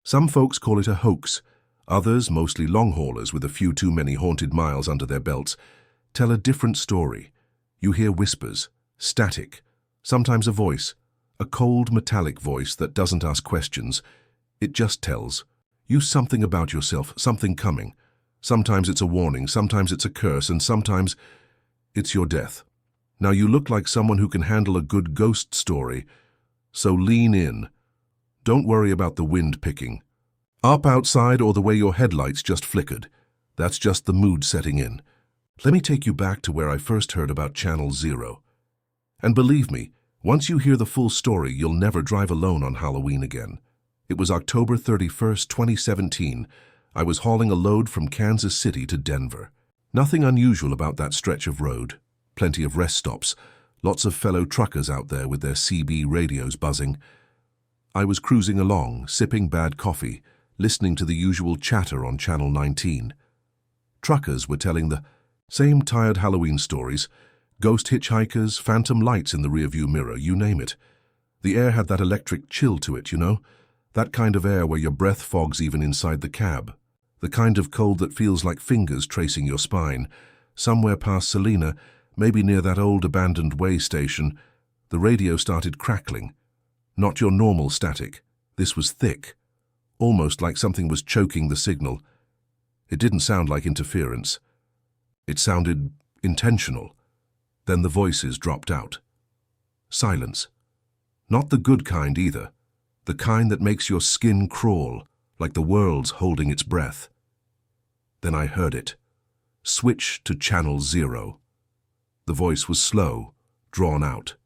Some folks call it a hoax. Others, mostly long haulers with a few too many haunted miles under their belts, tell a different story. You hear whispers, static, sometimes a voice, a cold metallic voice that doesn't ask questions. It just tells you something about yourself, something coming. Sometimes it's a warning, sometimes it's a curse, and sometimes it's your death. Now you look like someone who can handle a good ghost story, so lean in. Don't worry about the wind picking up outside or the way your headlights just flickered. That's just the mood setting in. Let me take you back to where I first heard about Channel Zero. And believe me, once you hear the full story, you'll never drive alone on Halloween again. It was October 31st, 2017. I was hauling a load from Kansas City to Denver. Nothing unusual about that stretch of road. Plenty of rest stops. Lots of fellow truckers out there with their CB radios buzzing. I was cruising along, sipping bad coffee, listening to the usual chatter on Channel 19. Truckers were telling the same tired Halloween stories. Ghost hitchhikers, phantom lights in the rearview mirror, you name it. The air had that electric chill to it, you know? That kind of air where your breath fogs even inside the cab. The kind of cold that feels like fingers tracing your spine. Somewhere past Salina, maybe near that old abandoned way station, the radio started crackling. Not your normal static. This was thick. Almost like something was choking the signal. It didn't sound like interference. It sounded intentional. Then the voices dropped out. Silence. Not the good kind either. The kind that makes your skin crawl, like the world's holding its breath. Then I heard it. Switch to Channel Zero. The voice was slow, drawn out,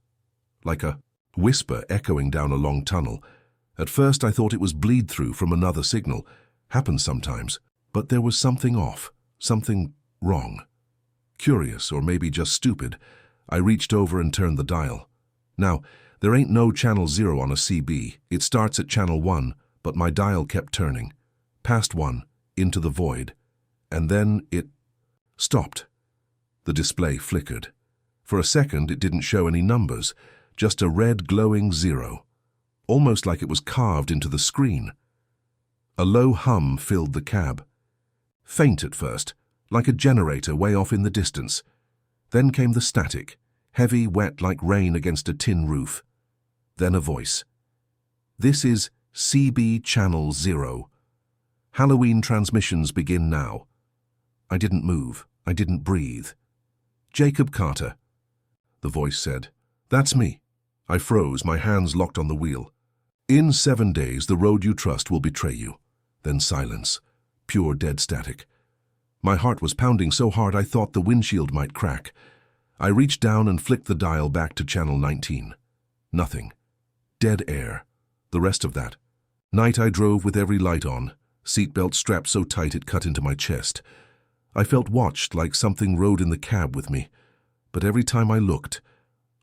like a whisper echoing down a long tunnel. At first I thought it was bleed-through from another signal. Happens sometimes. But there was something off, something wrong. Curious, or maybe just stupid, I reached over and turned the dial. Now, there ain't no Channel Zero on a CB. It starts at Channel 1, but my dial kept turning. Past 1, into the void. And then it stopped. The display flickered. For a second it didn't show any numbers, just a red glowing 0. Almost like it was carved into the screen. A low hum filled the cab. Faint at first, like a generator way off in the distance. Then came the static, heavy, wet like rain against a tin roof. Then a voice. This is CB Channel Zero. Halloween transmissions begin now. I didn't move. I didn't breathe. Jacob Carter. The voice said. That's me. I froze, my hands locked on the wheel. In 7 days, the road you trust will betray you. Then silence. Pure dead static. My heart was pounding so hard I thought the windshield might crack. I reached down and flicked the dial back to Channel 19. Nothing. Dead air. The rest of that. Night I drove with every light on, seatbelt strapped so tight it cut into my chest. I felt watched, like something rode in the cab with me. But every time I looked,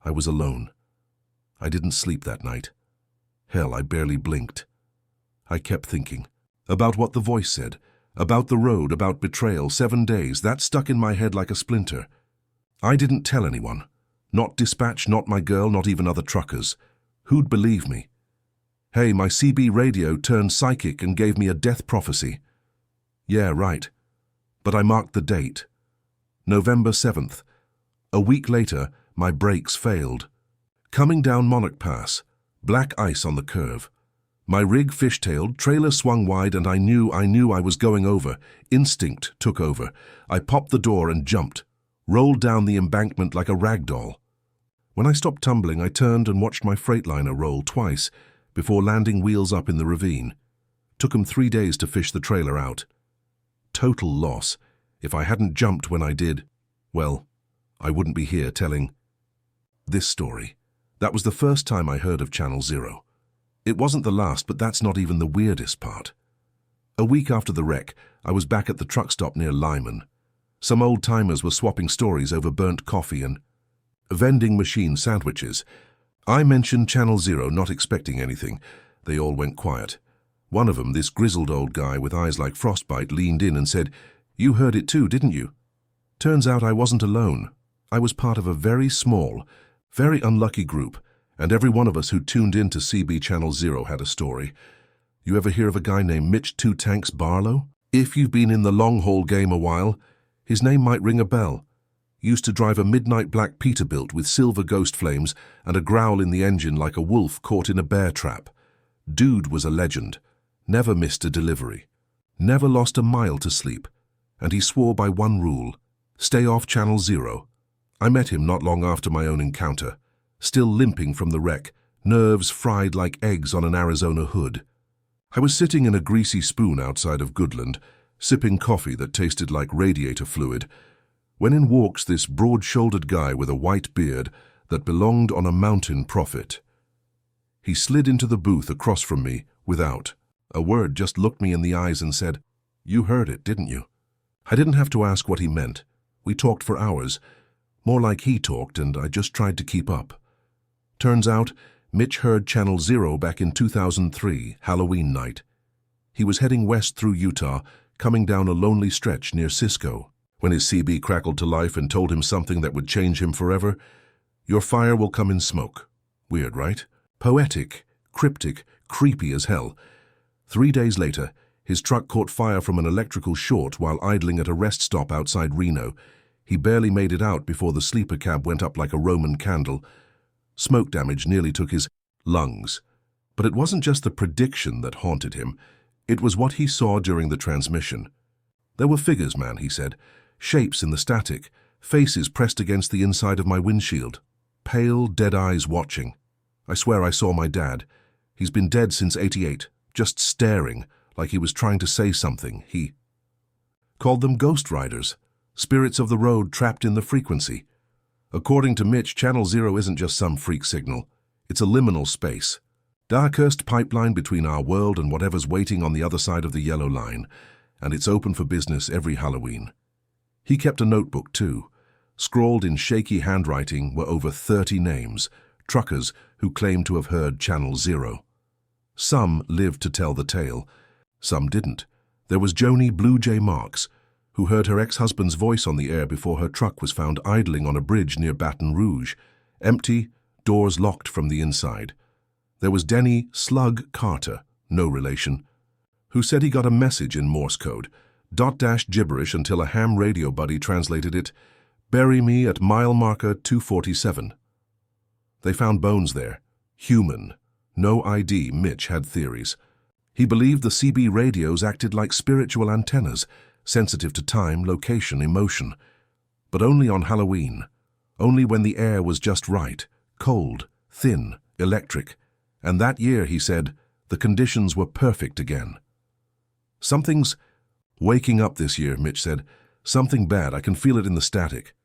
I was alone. I didn't sleep that night. Hell, I barely blinked. I kept thinking. About what the voice said. About the road, about betrayal, 7 days. That stuck in my head like a splinter. I didn't tell anyone. Not dispatch, not my girl, not even other truckers. Who'd believe me? Hey, my CB radio turned psychic and gave me a death prophecy. Yeah, right. But I marked the date. November 7th. A week later, my brakes failed. Coming down Monarch Pass, black ice on the curve. My rig fishtailed, trailer swung wide, and I knew I was going over. Instinct took over. I popped the door and jumped, rolled down the embankment like a rag doll. When I stopped tumbling, I turned and watched my Freightliner roll twice before landing wheels up in the ravine. Took 'em 3 days to fish the trailer out. Total loss. If I hadn't jumped when I did, well, I wouldn't be here telling this story. That was the first time I heard of Channel Zero. It wasn't the last, but that's not even the weirdest part. A week after the wreck, I was back at the truck stop near Lyman. Some old-timers were swapping stories over burnt coffee and vending machine sandwiches. I mentioned Channel Zero, not expecting anything. They all went quiet. One of them, this grizzled old guy with eyes like frostbite, leaned in and said, "You heard it too, didn't you?" Turns out I wasn't alone. I was part of a very small, very unlucky group, and every one of us who tuned in to CB Channel Zero had a story. You ever hear of a guy named Mitch Two Tanks Barlow? If you've been in the long-haul game a while, his name might ring a bell. Used to drive a midnight black Peterbilt with silver ghost flames and a growl in the engine like a wolf caught in a bear trap. Dude was a legend. Never missed a delivery. Never lost a mile to sleep. And he swore by one rule: stay off Channel Zero. I met him not long after my own encounter, still limping from the wreck, nerves fried like eggs on an Arizona hood. I was sitting in a greasy spoon outside of Goodland, sipping coffee that tasted like radiator fluid, when in walks this broad-shouldered guy with a white beard that belonged on a mountain prophet. He slid into the booth across from me without a word, just looked me in the eyes and said, "You heard it, didn't you?" I didn't have to ask what he meant. We talked for hours, more like he talked, and I just tried to keep up. Turns out, Mitch heard Channel Zero back in 2003, Halloween night. He was heading west through Utah, coming down a lonely stretch near Cisco, when his CB crackled to life and told him something that would change him forever. Your fire will come in smoke. Weird, right? Poetic, cryptic, creepy as hell. 3 days later, his truck caught fire from an electrical short while idling at a rest stop outside Reno. He barely made it out before the sleeper cab went up like a Roman candle. Smoke damage nearly took his lungs. But it wasn't just the prediction that haunted him. It was what he saw during the transmission. There were figures, man, he said. Shapes in the static, faces pressed against the inside of my windshield. Pale, dead eyes watching. I swear I saw my dad. He's been dead since '88, just staring, like he was trying to say something. He called them ghost riders, spirits of the road trapped in the frequency. According to Mitch, Channel Zero isn't just some freak signal. It's a liminal space. Darkest pipeline between our world and whatever's waiting on the other side of the yellow line, and it's open for business every Halloween. He kept a notebook too. Scrawled in shaky handwriting were over 30 names, truckers who claimed to have heard Channel Zero. Some lived to tell the tale. Some didn't. There was Joni Blue Jay Marks, who heard her ex-husband's voice on the air before her truck was found idling on a bridge near Baton Rouge. Empty, doors locked from the inside. There was Denny Slug Carter, no relation, who said he got a message in Morse code, dot-dash gibberish until a ham radio buddy translated it, "Bury me at mile marker 247. They found bones there. Human. No ID. Mitch had theories. He believed the CB radios acted like spiritual antennas, sensitive to time, location, emotion. But only on Halloween. Only when the air was just right. Cold, thin, electric. And that year, he said, the conditions were perfect again. Something's waking up this year, Mitch said. Something bad. I can feel it in the static.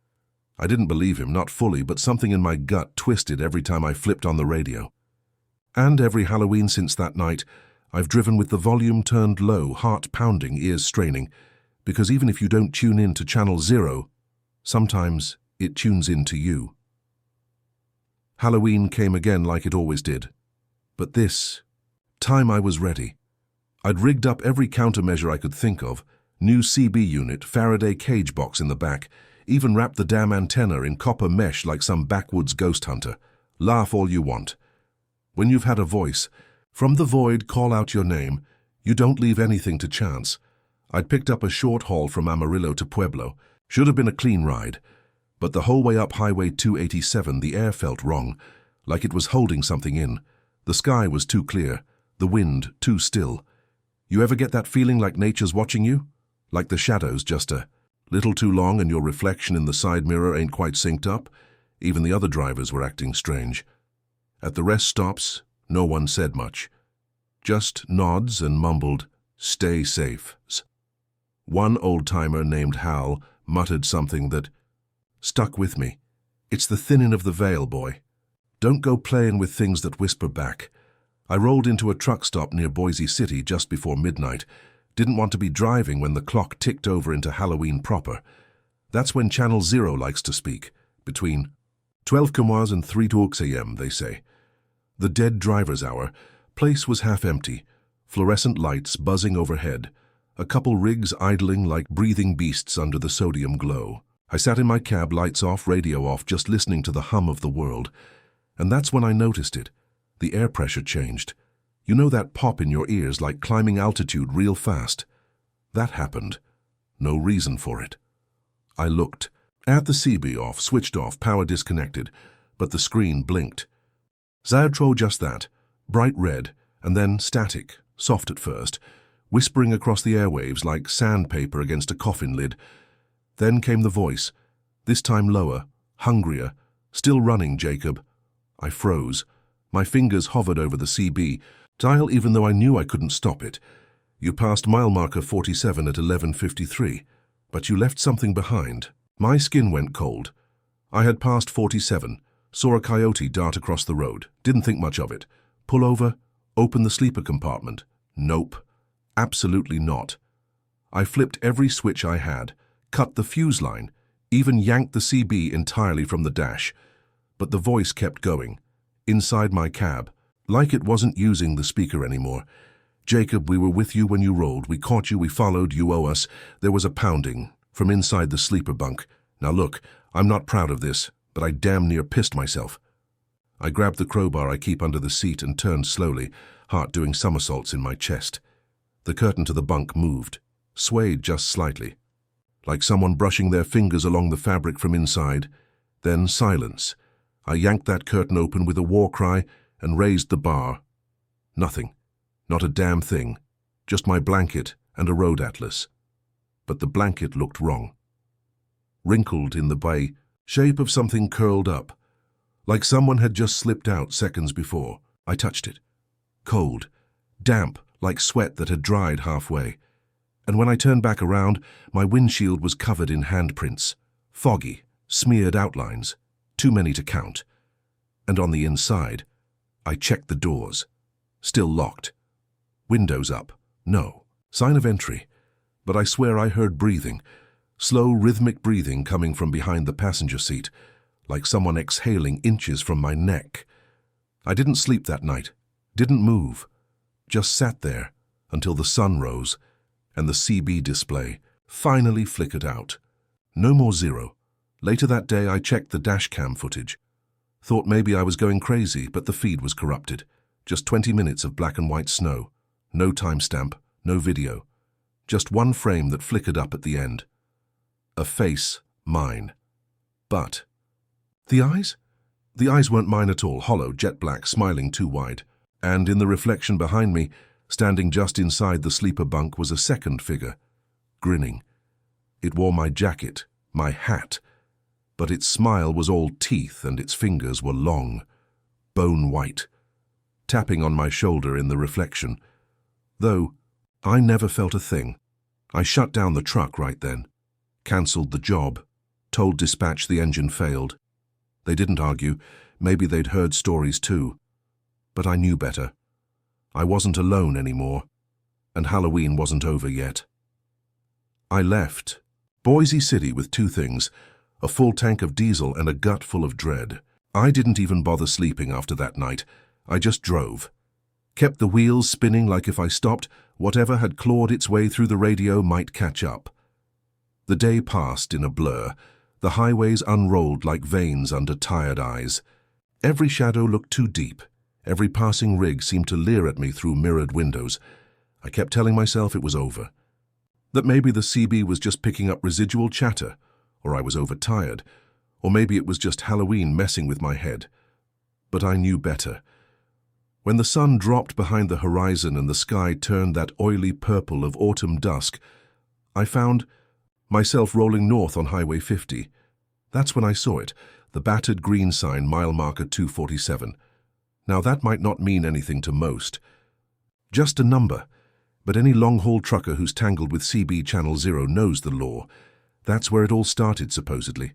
I didn't believe him, not fully, but something in my gut twisted every time I flipped on the radio. And every Halloween since that night, I've driven with the volume turned low, heart pounding, ears straining, because even if you don't tune in to Channel Zero, sometimes it tunes in to you. Halloween came again like it always did. But this time I was ready. I'd rigged up every countermeasure I could think of, new CB unit, Faraday cage box in the back, even wrapped the damn antenna in copper mesh like some backwoods ghost hunter. Laugh all you want. When you've had a voice, from the void call out your name, you don't leave anything to chance. I'd picked up a short haul from Amarillo to Pueblo. Should have been a clean ride. But the whole way up Highway 287, the air felt wrong, like it was holding something in. The sky was too clear, the wind too still. You ever get that feeling like nature's watching you? Like the shadows just a little too long and your reflection in the side mirror ain't quite synced up? Even the other drivers were acting strange. At the rest stops, no one said much. Just nods and mumbled, "Stay safe." One old-timer named Hal muttered something that stuck with me. It's the thinning of the veil, boy. Don't go playing with things that whisper back. I rolled into a truck stop near Boise City just before midnight. Didn't want to be driving when the clock ticked over into Halloween proper. That's when Channel Zero likes to speak, between 12 kms and 3 a.m., they say. The dead driver's hour. Place was half empty. Fluorescent lights buzzing overhead. A couple rigs idling like breathing beasts under the sodium glow. I sat in my cab, lights off, radio off, just listening to the hum of the world. And that's when I noticed it. The air pressure changed. You know that pop in your ears like climbing altitude real fast? That happened. No reason for it. I looked. At the CB off, switched off, power disconnected, but the screen blinked. Zautro just that, bright red, and then static, soft at first, whispering across the airwaves like sandpaper against a coffin lid. Then came the voice, this time lower, hungrier, still running, Jacob. I froze. My fingers hovered over the CB dial even though I knew I couldn't stop it. You passed mile marker 47 at 11:53, but you left something behind. My skin went cold. I had passed 47, saw a coyote dart across the road, didn't think much of it. Pull over, open the sleeper compartment. Nope. Absolutely not. I flipped every switch I had, cut the fuse line, even yanked the CB entirely from the dash. But the voice kept going, inside my cab, like it wasn't using the speaker anymore. Jacob, we were with you when you rolled. We caught you, we followed, you owe us. There was a pounding from inside the sleeper bunk. Now look, I'm not proud of this, but I damn near pissed myself. I grabbed the crowbar I keep under the seat and turned slowly, heart doing somersaults in my chest. The curtain to the bunk moved, swayed just slightly, like someone brushing their fingers along the fabric from inside. Then silence. I yanked that curtain open with a war cry and raised the bar. Nothing. Not a damn thing. Just my blanket and a road atlas. But the blanket looked wrong. Wrinkled in the bay, shape of something curled up, like someone had just slipped out seconds before. I touched it. Cold, damp, like sweat that had dried halfway. And when I turned back around, my windshield was covered in handprints, foggy, smeared outlines, too many to count. And on the inside, I checked the doors. Still locked. Windows up. No. Sign of entry. But I swear I heard breathing. Slow, rhythmic breathing coming from behind the passenger seat, like someone exhaling inches from my neck. I didn't sleep that night. Didn't move. Just sat there until the sun rose and the CB display finally flickered out. No more zero. Later that day, I checked the dash cam footage. Thought maybe I was going crazy, but the feed was corrupted. Just 20 minutes of black and white snow. No timestamp, no video. Just one frame that flickered up at the end. A face, mine. But the eyes? The eyes weren't mine at all, hollow, jet black, smiling too wide. And in the reflection behind me, standing just inside the sleeper bunk, was a second figure, grinning. It wore my jacket, my hat, but its smile was all teeth and its fingers were long, bone white, tapping on my shoulder in the reflection. Though I never felt a thing. I shut down the truck right then, cancelled the job, told dispatch the engine failed. They didn't argue. Maybe they'd heard stories too. But I knew better. I wasn't alone anymore, and Halloween wasn't over yet. I left Boise City with two things, a full tank of diesel and a gut full of dread. I didn't even bother sleeping after that night. I just drove. Kept the wheels spinning like if I stopped, whatever had clawed its way through the radio might catch up. The day passed in a blur. The highways unrolled like veins under tired eyes. Every shadow looked too deep. Every passing rig seemed to leer at me through mirrored windows. I kept telling myself it was over. That maybe the CB was just picking up residual chatter, or I was overtired, or maybe it was just Halloween messing with my head. But I knew better. When the sun dropped behind the horizon and the sky turned that oily purple of autumn dusk, I found myself rolling north on Highway 50. That's when I saw it, the battered green sign, mile marker 247. Now that might not mean anything to most. Just a number. But any long-haul trucker who's tangled with CB Channel 0 knows the law. That's where it all started, supposedly.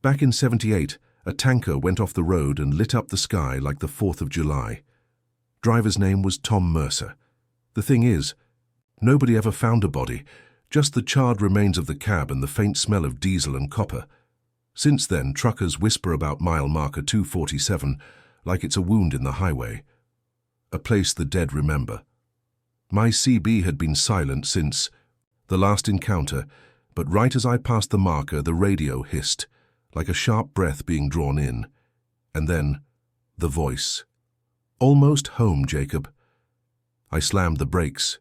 Back in '78, a tanker went off the road and lit up the sky like the 4th of July. Driver's name was Tom Mercer. The thing is, nobody ever found a body, just the charred remains of the cab and the faint smell of diesel and copper. Since then, truckers whisper about mile marker 247 like it's a wound in the highway, a place the dead remember. My CB had been silent since the last encounter, but right as I passed the marker, the radio hissed, like a sharp breath being drawn in. And then, the voice. Almost home, Jacob. I slammed the brakes.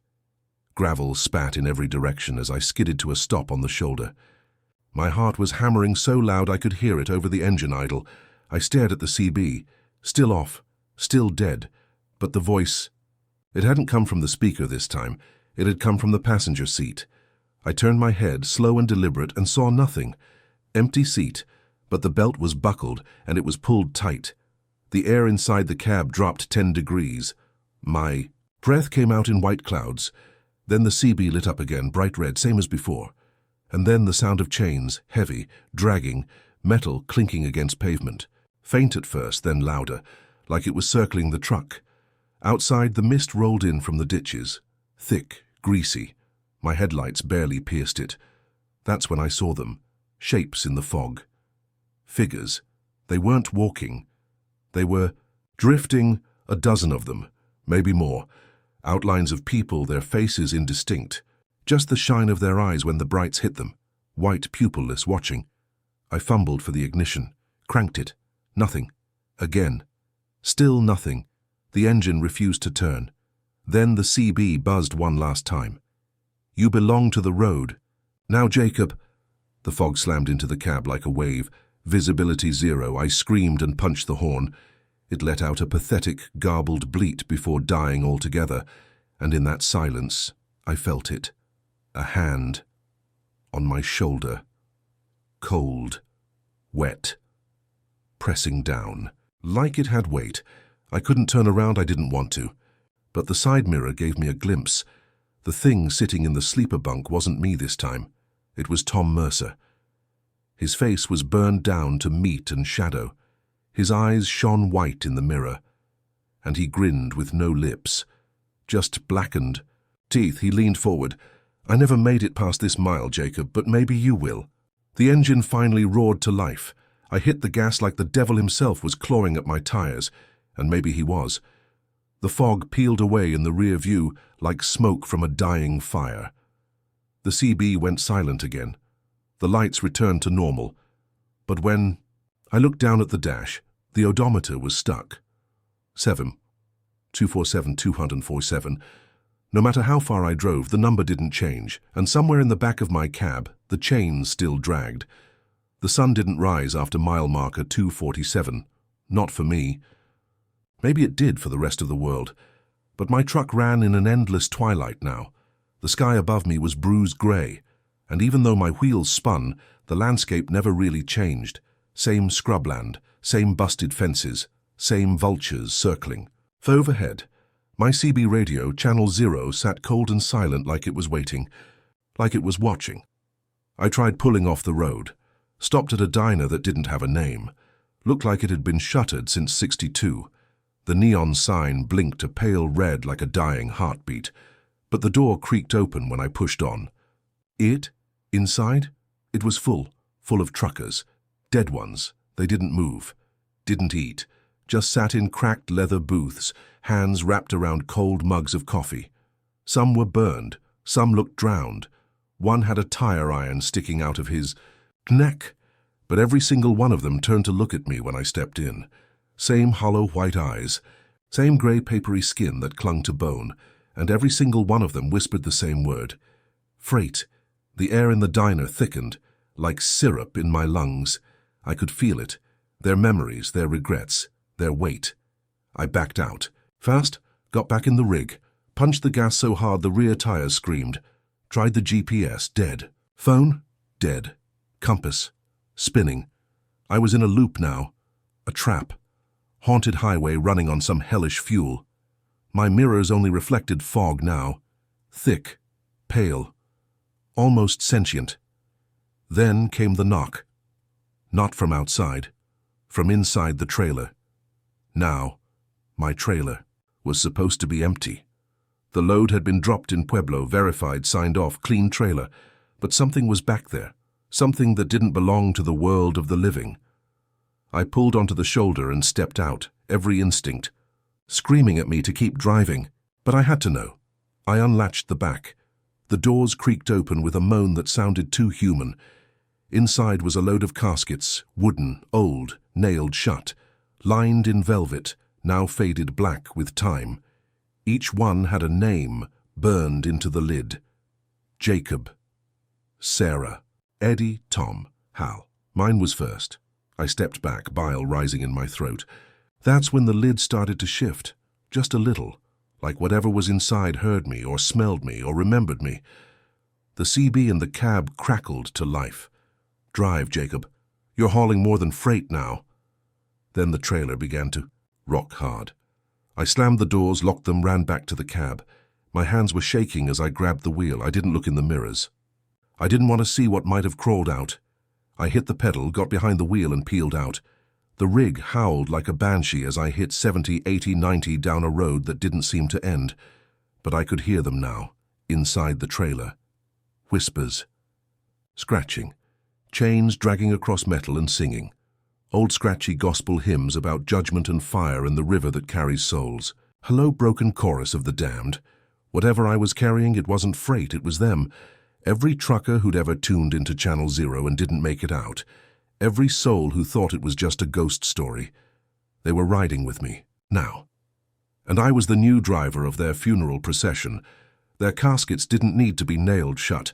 Gravel spat in every direction as I skidded to a stop on the shoulder. My heart was hammering so loud I could hear it over the engine idle. I stared at the CB, still off, still dead, but the voice... It hadn't come from the speaker this time. It had come from the passenger seat. I turned my head, slow and deliberate, and saw nothing. Empty seat, but the belt was buckled and it was pulled tight. The air inside the cab dropped 10 degrees. My breath came out in white clouds. Then the CB lit up again, bright red, same as before. And then the sound of chains, heavy, dragging, metal clinking against pavement. Faint at first, then louder, like it was circling the truck. Outside, the mist rolled in from the ditches. Thick, greasy. My headlights barely pierced it. That's when I saw them. Shapes in the fog. Figures. They weren't walking. They were drifting, a dozen of them, maybe more. Outlines of people, their faces indistinct. Just the shine of their eyes when the brights hit them. White, pupilless, watching. I fumbled for the ignition. Cranked it. Nothing. Again. Still nothing. The engine refused to turn. Then the CB buzzed one last time. You belong to the road. Now, Jacob. The fog slammed into the cab like a wave. Visibility zero. I screamed and punched the horn. It let out a pathetic, garbled bleat before dying altogether, and in that silence, I felt it. A hand on my shoulder. Cold. Wet. Pressing down. Like it had weight. I couldn't turn around, I didn't want to. But the side mirror gave me a glimpse. The thing sitting in the sleeper bunk wasn't me this time. It was Tom Mercer. His face was burned down to meat and shadow. His eyes shone white in the mirror. And he grinned with no lips. Just blackened teeth. He leaned forward. I never made it past this mile, Jacob, but maybe you will. The engine finally roared to life. I hit the gas like the devil himself was clawing at my tires. And maybe he was. The fog peeled away in the rear view like smoke from a dying fire. The CB went silent again. The lights returned to normal. But when I looked down at the dash, the odometer was stuck. 7. 247, 247. No matter how far I drove, the number didn't change, and somewhere in the back of my cab, the chains still dragged. The sun didn't rise after mile marker 247. Not for me. Maybe it did for the rest of the world, but my truck ran in an endless twilight now. The sky above me was bruised grey, and even though my wheels spun, the landscape never really changed. Same scrubland, same busted fences, same vultures circling. Overhead, my CB radio, channel 0, sat cold and silent like it was waiting, like it was watching. I tried pulling off the road, stopped at a diner that didn't have a name. Looked like it had been shuttered since '62. The neon sign blinked a pale red like a dying heartbeat, but the door creaked open when I pushed on. Inside? It was full of truckers. Dead ones. They didn't move, didn't eat, just sat in cracked leather booths, hands wrapped around cold mugs of coffee. Some were burned, some looked drowned. One had a tire iron sticking out of his neck, but every single one of them turned to look at me when I stepped in. Same hollow white eyes, same grey papery skin that clung to bone, and every single one of them whispered the same word. Freight. The air in the diner thickened, like syrup in my lungs. I could feel it. Their memories, their regrets, their weight. I backed out. Fast, got back in the rig, punched the gas so hard the rear tires screamed. Tried the GPS, dead. Phone, dead. Compass, spinning. I was in a loop now. A trap. Haunted highway running on some hellish fuel. My mirrors only reflected fog now. Thick, pale, almost sentient. Then came the knock. Not from outside, from inside the trailer. Now, my trailer was supposed to be empty. The load had been dropped in Pueblo, verified, signed off, clean trailer, but something was back there, something that didn't belong to the world of the living. I pulled onto the shoulder and stepped out, every instinct, screaming at me to keep driving, but I had to know. I unlatched the back. The doors creaked open with a moan that sounded too human. Inside was a load of caskets, wooden, old, nailed shut, lined in velvet, now faded black with time. Each one had a name burned into the lid. Jacob, Sarah, Eddie, Tom, Hal. Mine was first. I stepped back, bile rising in my throat. That's when the lid started to shift, just a little, like whatever was inside heard me or smelled me or remembered me. The CB in the cab crackled to life. Drive, Jacob. You're hauling more than freight now. Then the trailer began to rock hard. I slammed the doors, locked them, ran back to the cab. My hands were shaking as I grabbed the wheel. I didn't look in the mirrors. I didn't want to see what might have crawled out. I hit the pedal, got behind the wheel and peeled out. The rig howled like a banshee as I hit 70, 80, 90 down a road that didn't seem to end. But I could hear them now, inside the trailer. Whispers. Scratching. Chains dragging across metal and singing. Old scratchy gospel hymns about judgment and fire and the river that carries souls. Hello, broken chorus of the damned. Whatever I was carrying, it wasn't freight, it was them. Every trucker who'd ever tuned into Channel Zero and didn't make it out. Every soul who thought it was just a ghost story. They were riding with me, now. And I was the new driver of their funeral procession. Their caskets didn't need to be nailed shut.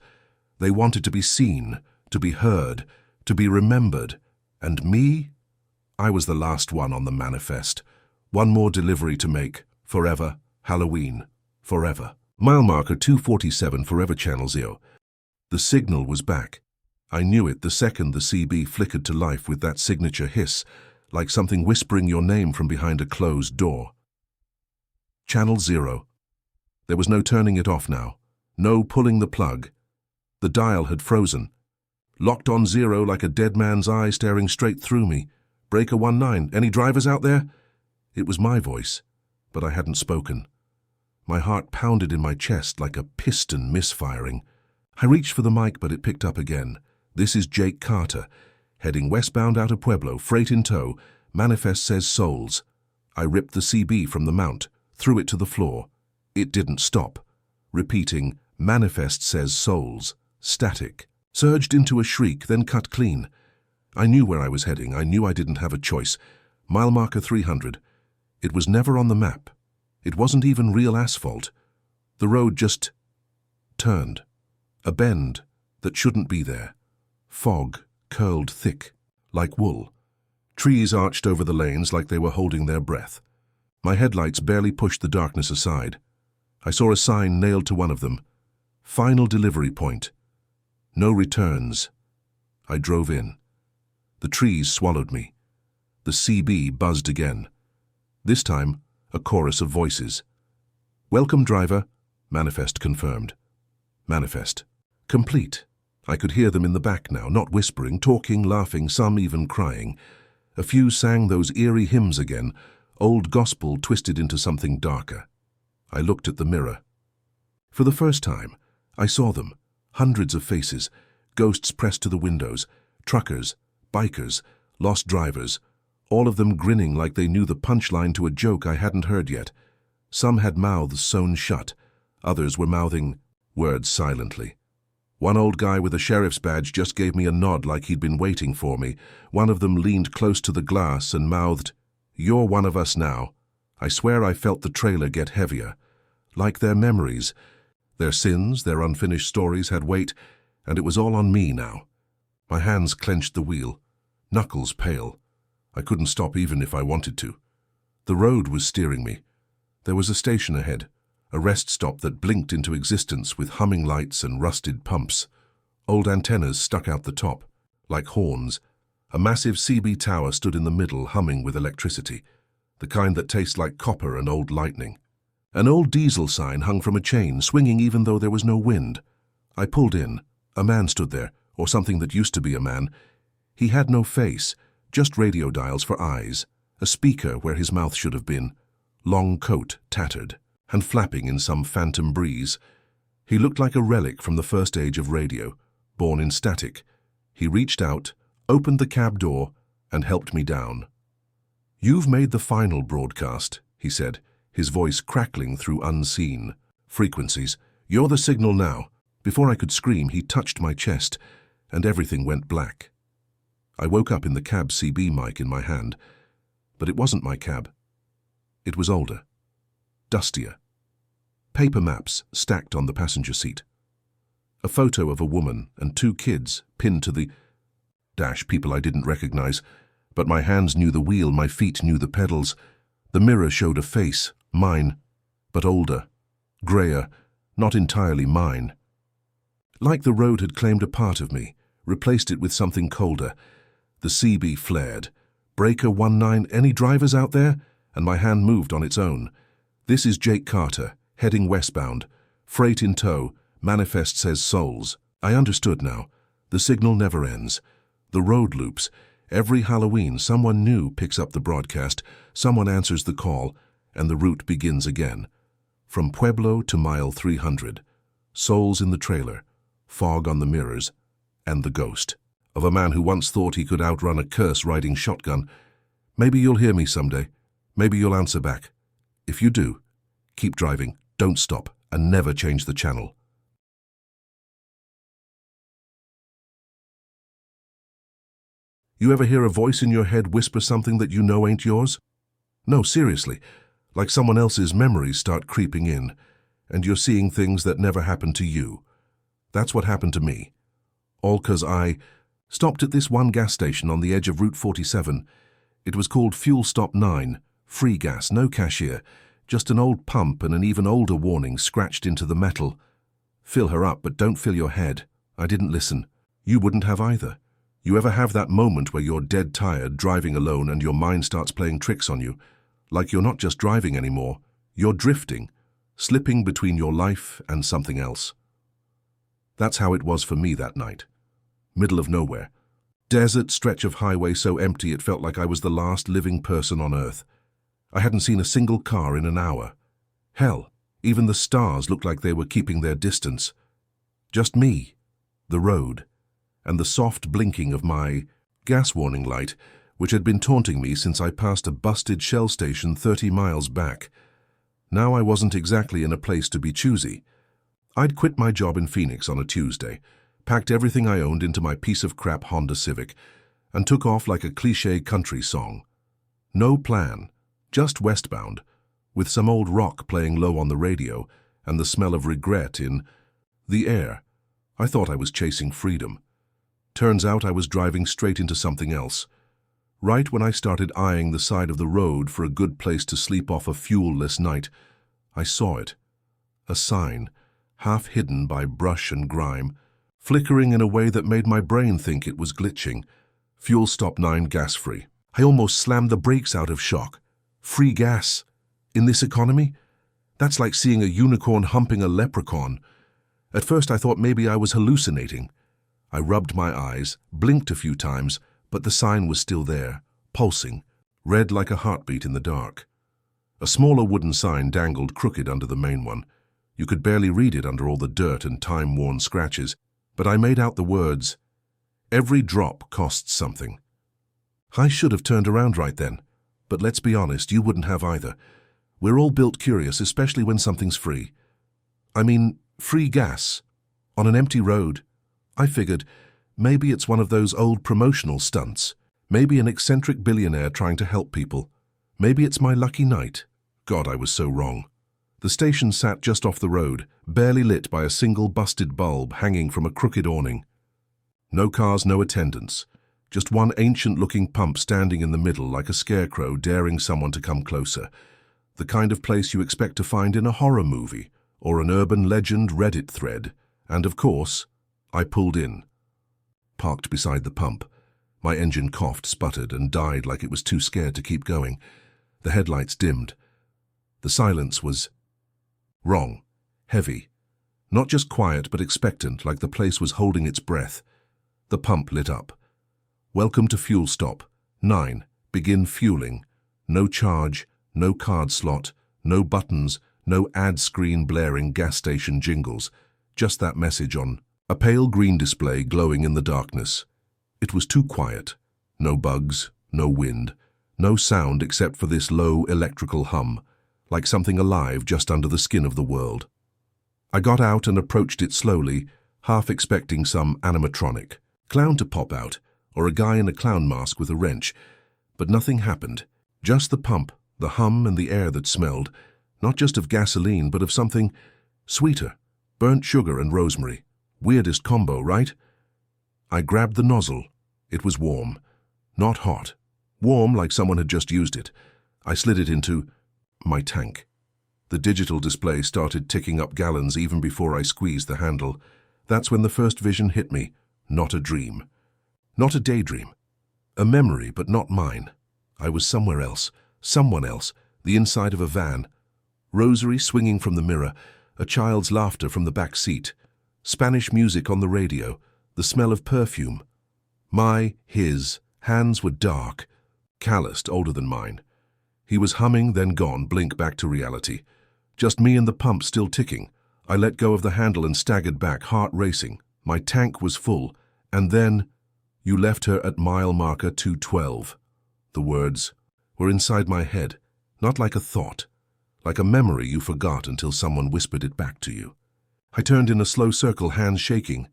They wanted to be seen, to be heard, to be remembered. And me? I was the last one on the manifest. One more delivery to make. Forever. Halloween. Forever. Mile marker 247, Forever Channel Zero. The signal was back. I knew it the second the CB flickered to life with that signature hiss, like something whispering your name from behind a closed door. Channel Zero. There was no turning it off now. No pulling the plug. The dial had frozen. Locked on zero like a dead man's eye staring straight through me. Breaker 19, any drivers out there? It was my voice, but I hadn't spoken. My heart pounded in my chest like a piston misfiring. I reached for the mic, but it picked up again. This is Jake Carter, heading westbound out of Pueblo, freight in tow. Manifest says souls. I ripped the CB from the mount, threw it to the floor. It didn't stop. Repeating, manifest says souls. Static. Surged into a shriek, then cut clean. I knew where I was heading. I knew I didn't have a choice. Mile marker 300. It was never on the map. It wasn't even real asphalt. The road just turned. A bend that shouldn't be there. Fog curled thick, like wool. Trees arched over the lanes like they were holding their breath. My headlights barely pushed the darkness aside. I saw a sign nailed to one of them. Final delivery point. No returns. I drove in. The trees swallowed me. The CB buzzed again. This time, a chorus of voices. Welcome, driver. Manifest confirmed. Manifest. Complete. I could hear them in the back now, not whispering, talking, laughing, some even crying. A few sang those eerie hymns again, old gospel twisted into something darker. I looked at the mirror. For the first time, I saw them. Hundreds of faces, ghosts pressed to the windows, truckers, bikers, lost drivers, all of them grinning like they knew the punchline to a joke I hadn't heard yet. Some had mouths sewn shut, others were mouthing words silently. One old guy with a sheriff's badge just gave me a nod like he'd been waiting for me. One of them leaned close to the glass and mouthed, "You're one of us now." I swear I felt the trailer get heavier. Like their memories. Their sins, their unfinished stories had weight, and it was all on me now. My hands clenched the wheel, knuckles pale. I couldn't stop even if I wanted to. The road was steering me. There was a station ahead, a rest stop that blinked into existence with humming lights and rusted pumps. Old antennas stuck out the top, like horns. A massive CB tower stood in the middle, humming with electricity, the kind that tastes like copper and old lightning. An old diesel sign hung from a chain, swinging even though there was no wind. I pulled in. A man stood there, or something that used to be a man. He had no face, just radio dials for eyes, a speaker where his mouth should have been, long coat tattered, and flapping in some phantom breeze. He looked like a relic from the first age of radio, born in static. He reached out, opened the cab door, and helped me down. "You've made the final broadcast," he said, his voice crackling through unseen frequencies. "You're the signal now." Before I could scream, he touched my chest, and everything went black. I woke up in the cab CB mic in my hand, but it wasn't my cab. It was older, dustier, Paper maps stacked on the passenger seat. A photo of a woman and two kids pinned to the dash, people I didn't recognize, but my hands knew the wheel, my feet knew the pedals. The mirror showed a face, mine, but older, grayer, not entirely mine. Like the road had claimed a part of me, replaced it with something colder. The CB flared. Breaker 19, any drivers out there? And my hand moved on its own. This is Jake Carter, heading westbound. Freight in tow, manifest says souls. I understood now. The signal never ends. The road loops. Every Halloween, someone new picks up the broadcast, someone answers the call, and the route begins again. From Pueblo to mile 300. Souls in the trailer, fog on the mirrors, and the ghost of a man who once thought he could outrun a curse riding shotgun. Maybe you'll hear me someday. Maybe you'll answer back. If you do, keep driving, don't stop, and never change the channel. You ever hear a voice in your head whisper something that you know ain't yours? No, seriously, like someone else's memories start creeping in, and you're seeing things that never happened to you. That's what happened to me. All 'cause I stopped at this one gas station on the edge of Route 47. It was called Fuel Stop 9, free gas, no cashier, just an old pump and an even older warning scratched into the metal. Fill her up, but don't fill your head. I didn't listen. You wouldn't have either. You ever have that moment where you're dead tired, driving alone, and your mind starts playing tricks on you? Like you're not just driving anymore, you're drifting, slipping between your life and something else. That's how it was for me that night. Middle of nowhere. Desert stretch of highway so empty it felt like I was the last living person on Earth. I hadn't seen a single car in an hour. Hell, even the stars looked like they were keeping their distance. Just me, the road, and the soft blinking of my gas warning light, which had been taunting me since I passed a busted Shell station 30 miles back. Now I wasn't exactly in a place to be choosy. I'd quit my job in Phoenix on a Tuesday, packed everything I owned into my piece of crap Honda Civic, and took off like a cliché country song. No plan, just westbound, with some old rock playing low on the radio and the smell of regret in the air. I thought I was chasing freedom. Turns out I was driving straight into something else. Right when I started eyeing the side of the road for a good place to sleep off a fuel-less night, I saw it. A sign, half hidden by brush and grime, flickering in a way that made my brain think it was glitching. Fuel Stop 9 gas-free. I almost slammed the brakes out of shock. Free gas? In this economy? That's like seeing a unicorn humping a leprechaun. At first I thought maybe I was hallucinating. I rubbed my eyes, blinked a few times, but the sign was still there, pulsing, red like a heartbeat in the dark. A smaller wooden sign dangled crooked under the main one. You could barely read it under all the dirt and time-worn scratches, but I made out the words, "Every drop costs something." I should have turned around right then, but let's be honest, you wouldn't have either. We're all built curious, especially when something's free. I mean, free gas, on an empty road. I figured, maybe it's one of those old promotional stunts. Maybe an eccentric billionaire trying to help people. Maybe it's my lucky night. God, I was so wrong. The station sat just off the road, barely lit by a single busted bulb hanging from a crooked awning. No cars, no attendants. Just one ancient-looking pump standing in the middle like a scarecrow daring someone to come closer. The kind of place you expect to find in a horror movie or an urban legend Reddit thread. And of course, I pulled in. Parked beside the pump. My engine coughed, sputtered, and died like it was too scared to keep going. The headlights dimmed. The silence was wrong, heavy. Not just quiet, but expectant, like the place was holding its breath. The pump lit up. Welcome to Fuel Stop 9. Begin fueling. No charge, no card slot, no buttons, no ad screen blaring gas station jingles. Just that message on a pale green display glowing in the darkness. It was too quiet. No bugs, no wind, no sound except for this low electrical hum, like something alive just under the skin of the world. I got out and approached it slowly, half expecting some animatronic clown to pop out, or a guy in a clown mask with a wrench. But nothing happened. Just the pump, the hum and the air that smelled. Not just of gasoline, but of something sweeter. Burnt sugar and rosemary. Weirdest combo, right? I grabbed the nozzle. It was warm. Not hot. Warm like someone had just used it. I slid it into my tank. The digital display started ticking up gallons even before I squeezed the handle. That's when the first vision hit me. Not a dream. Not a daydream. A memory, but not mine. I was somewhere else. Someone else. The inside of a van. Rosary swinging from the mirror. A child's laughter from the back seat. Spanish music on the radio. The smell of perfume. His hands were dark, calloused, older than mine. He was humming, then gone, blink back to reality. Just me and the pump still ticking. I let go of the handle and staggered back, heart racing. My tank was full. And then, you left her at mile marker 212. The words were inside my head, not like a thought, like a memory you forgot until someone whispered it back to you. I turned in a slow circle, hands shaking.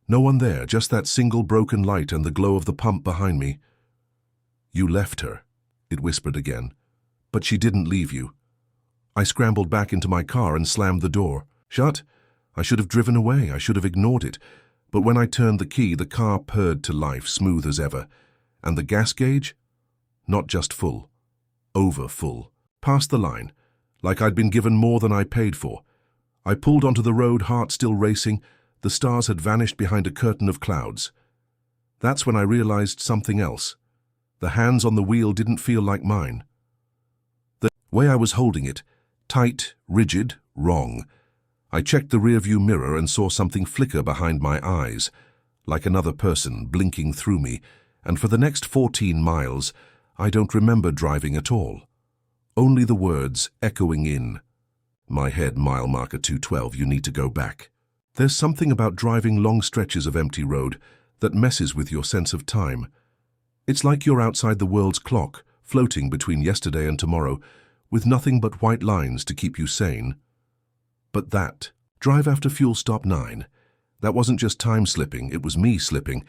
No one there, just that single broken light and the glow of the pump behind me. You left her, it whispered again. But she didn't leave you. I scrambled back into my car and slammed the door. Shut? I should have driven away. I should have ignored it. But when I turned the key, the car purred to life, smooth as ever. And the gas gauge? Not just full. Over full. Past the line. Like I'd been given more than I paid for. I pulled onto the road, heart still racing. The stars had vanished behind a curtain of clouds. That's when I realized something else. The hands on the wheel didn't feel like mine. The way I was holding it, tight, rigid, wrong. I checked the rearview mirror and saw something flicker behind my eyes, like another person blinking through me, and for the next 14 miles, I don't remember driving at all. Only the words echoing in. My head, mile marker 212, you need to go back. There's something about driving long stretches of empty road that messes with your sense of time. It's like you're outside the world's clock, floating between yesterday and tomorrow, with nothing but white lines to keep you sane. But that, drive after fuel stop 9, that wasn't just time slipping, it was me slipping.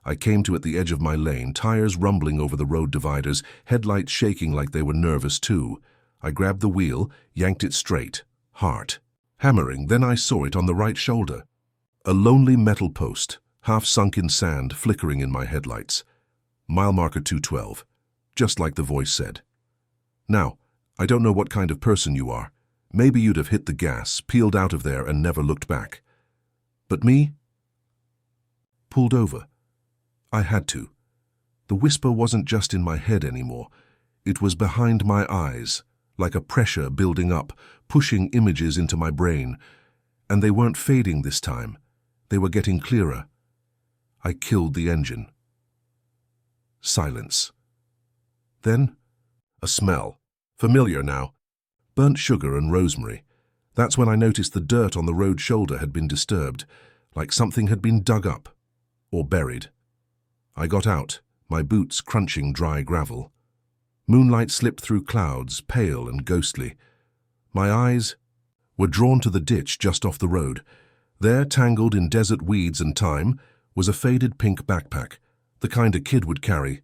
I came to at the edge of my lane, tires rumbling over the road dividers, headlights shaking like they were nervous too. I grabbed the wheel, yanked it straight, heart hammering, then I saw it on the right shoulder. A lonely metal post, half sunk in sand, flickering in my headlights. Mile marker 212, just like the voice said. Now, I don't know what kind of person you are. Maybe you'd have hit the gas, peeled out of there and never looked back. But me? Pulled over. I had to. The whisper wasn't just in my head anymore. It was behind my eyes, like a pressure building up, pushing images into my brain. And they weren't fading this time. They were getting clearer. I killed the engine. Silence. Then, a smell. Familiar now. Burnt sugar and rosemary. That's when I noticed the dirt on the road shoulder had been disturbed, like something had been dug up, or buried. I got out, my boots crunching dry gravel. Moonlight slipped through clouds, pale and ghostly. My eyes were drawn to the ditch just off the road. There, tangled in desert weeds and thyme, was a faded pink backpack, the kind a kid would carry.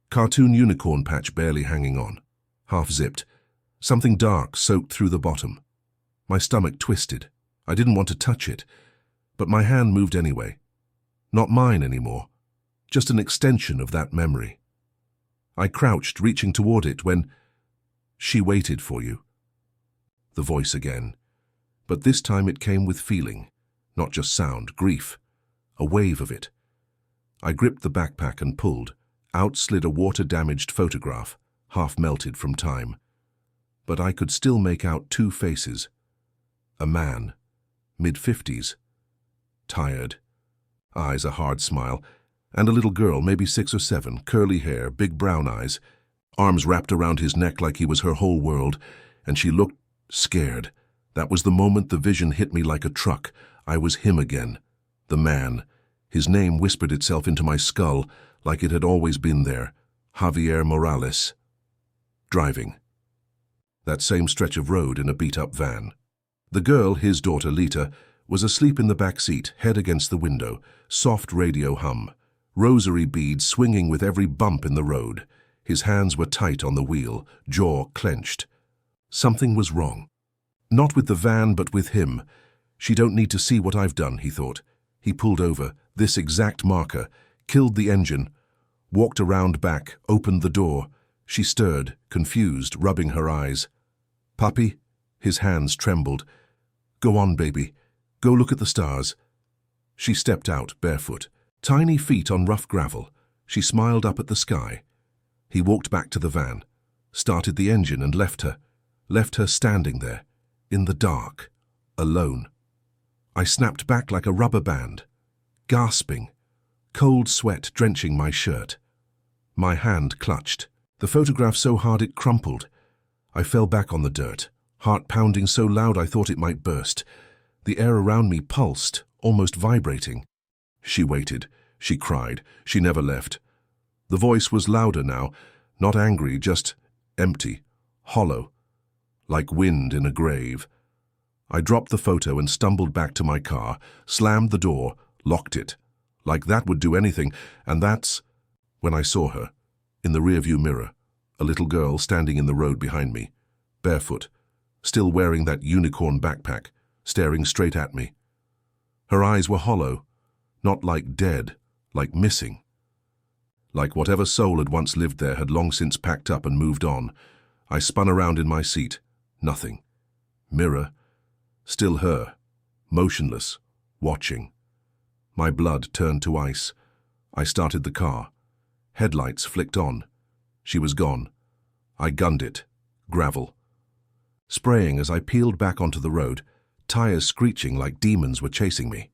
Cartoon unicorn patch barely hanging on, half-zipped. Something dark soaked through the bottom. My stomach twisted. I didn't want to touch it, but my hand moved anyway. Not mine anymore, just an extension of that memory. I crouched, reaching toward it when she waited for you. The voice again, but this time it came with feeling, not just sound, grief, a wave of it. I gripped the backpack and pulled. Out slid a water-damaged photograph, half melted from time. But I could still make out two faces. A man, mid-50s, tired, eyes a hard smile, and a little girl, maybe 6 or 7, curly hair, big brown eyes, arms wrapped around his neck like he was her whole world, and she looked scared. That was the moment the vision hit me like a truck. I was him again, the man. His name whispered itself into my skull like it had always been there, Javier Morales. Driving. That same stretch of road in a beat-up van. The girl, his daughter Lita, was asleep in the back seat, head against the window, soft radio hum, rosary beads swinging with every bump in the road. His hands were tight on the wheel, jaw clenched. Something was wrong. Not with the van, but with him. She don't need to see what I've done, he thought. He pulled over, this exact marker, killed the engine, walked around back, opened the door. She stirred, confused, rubbing her eyes. Puppy? His hands trembled. Go on, baby. Go look at the stars. She stepped out, barefoot, tiny feet on rough gravel. She smiled up at the sky. He walked back to the van, started the engine and left her standing there, in the dark, alone. I snapped back like a rubber band, gasping, cold sweat drenching my shirt. My hand clutched, the photograph so hard it crumpled. I fell back on the dirt, heart pounding so loud I thought it might burst. The air around me pulsed, almost vibrating. She waited, she cried, she never left. The voice was louder now, not angry, just empty, hollow, like wind in a grave. I dropped the photo and stumbled back to my car, slammed the door, locked it. Like that would do anything, and that's when I saw her, in the rearview mirror, a little girl standing in the road behind me, barefoot, still wearing that unicorn backpack, staring straight at me. Her eyes were hollow, not like dead, like missing. Like whatever soul had once lived there had long since packed up and moved on. I spun around in my seat. Nothing. Mirror. Still her. Motionless. Watching. My blood turned to ice. I started the car. Headlights flicked on. She was gone. I gunned it. Gravel. Spraying as I peeled back onto the road, tires screeching like demons were chasing me.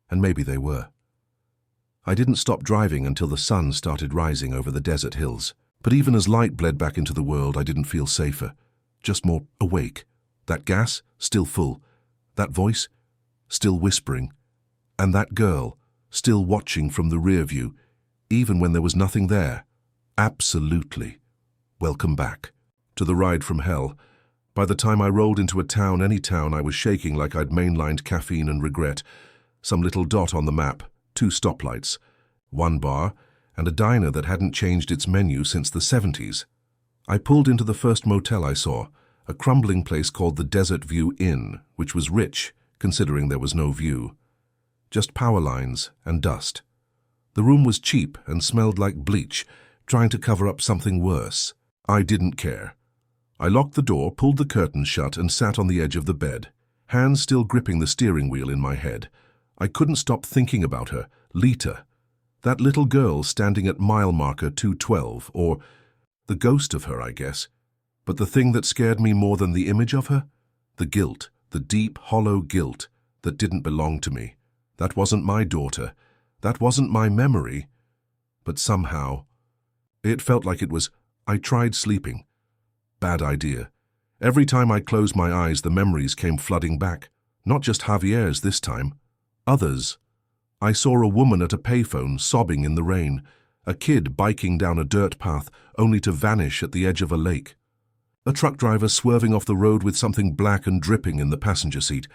And maybe they were. I didn't stop driving until the sun started rising over the desert hills. But even as light bled back into the world, I didn't feel safer. Just more awake. That gas, still full. That voice, still whispering. And that girl, still watching from the rear view, even when there was nothing there. Absolutely. Welcome back. To the ride from hell. By the time I rolled into a town, any town, I was shaking like I'd mainlined caffeine and regret. Some little dot on the map, 2 stoplights, 1 bar, and a diner that hadn't changed its menu since the 70s. I pulled into the first motel I saw, a crumbling place called the Desert View Inn, which was rich, considering there was no view. Just power lines and dust. The room was cheap and smelled like bleach, trying to cover up something worse. I didn't care. I locked the door, pulled the curtains shut, and sat on the edge of the bed, hands still gripping the steering wheel in my head. I couldn't stop thinking about her, Lita. That little girl standing at mile marker 212, or the ghost of her, I guess. But the thing that scared me more than the image of her? The guilt, the deep, hollow guilt that didn't belong to me. That wasn't my daughter. That wasn't my memory. But somehow, it felt like it was. I tried sleeping. Bad idea. Every time I closed my eyes, the memories came flooding back. Not just Javier's this time. Others. I saw a woman at a payphone sobbing in the rain, a kid biking down a dirt path only to vanish at the edge of a lake, a truck driver swerving off the road with something black and dripping in the passenger seat,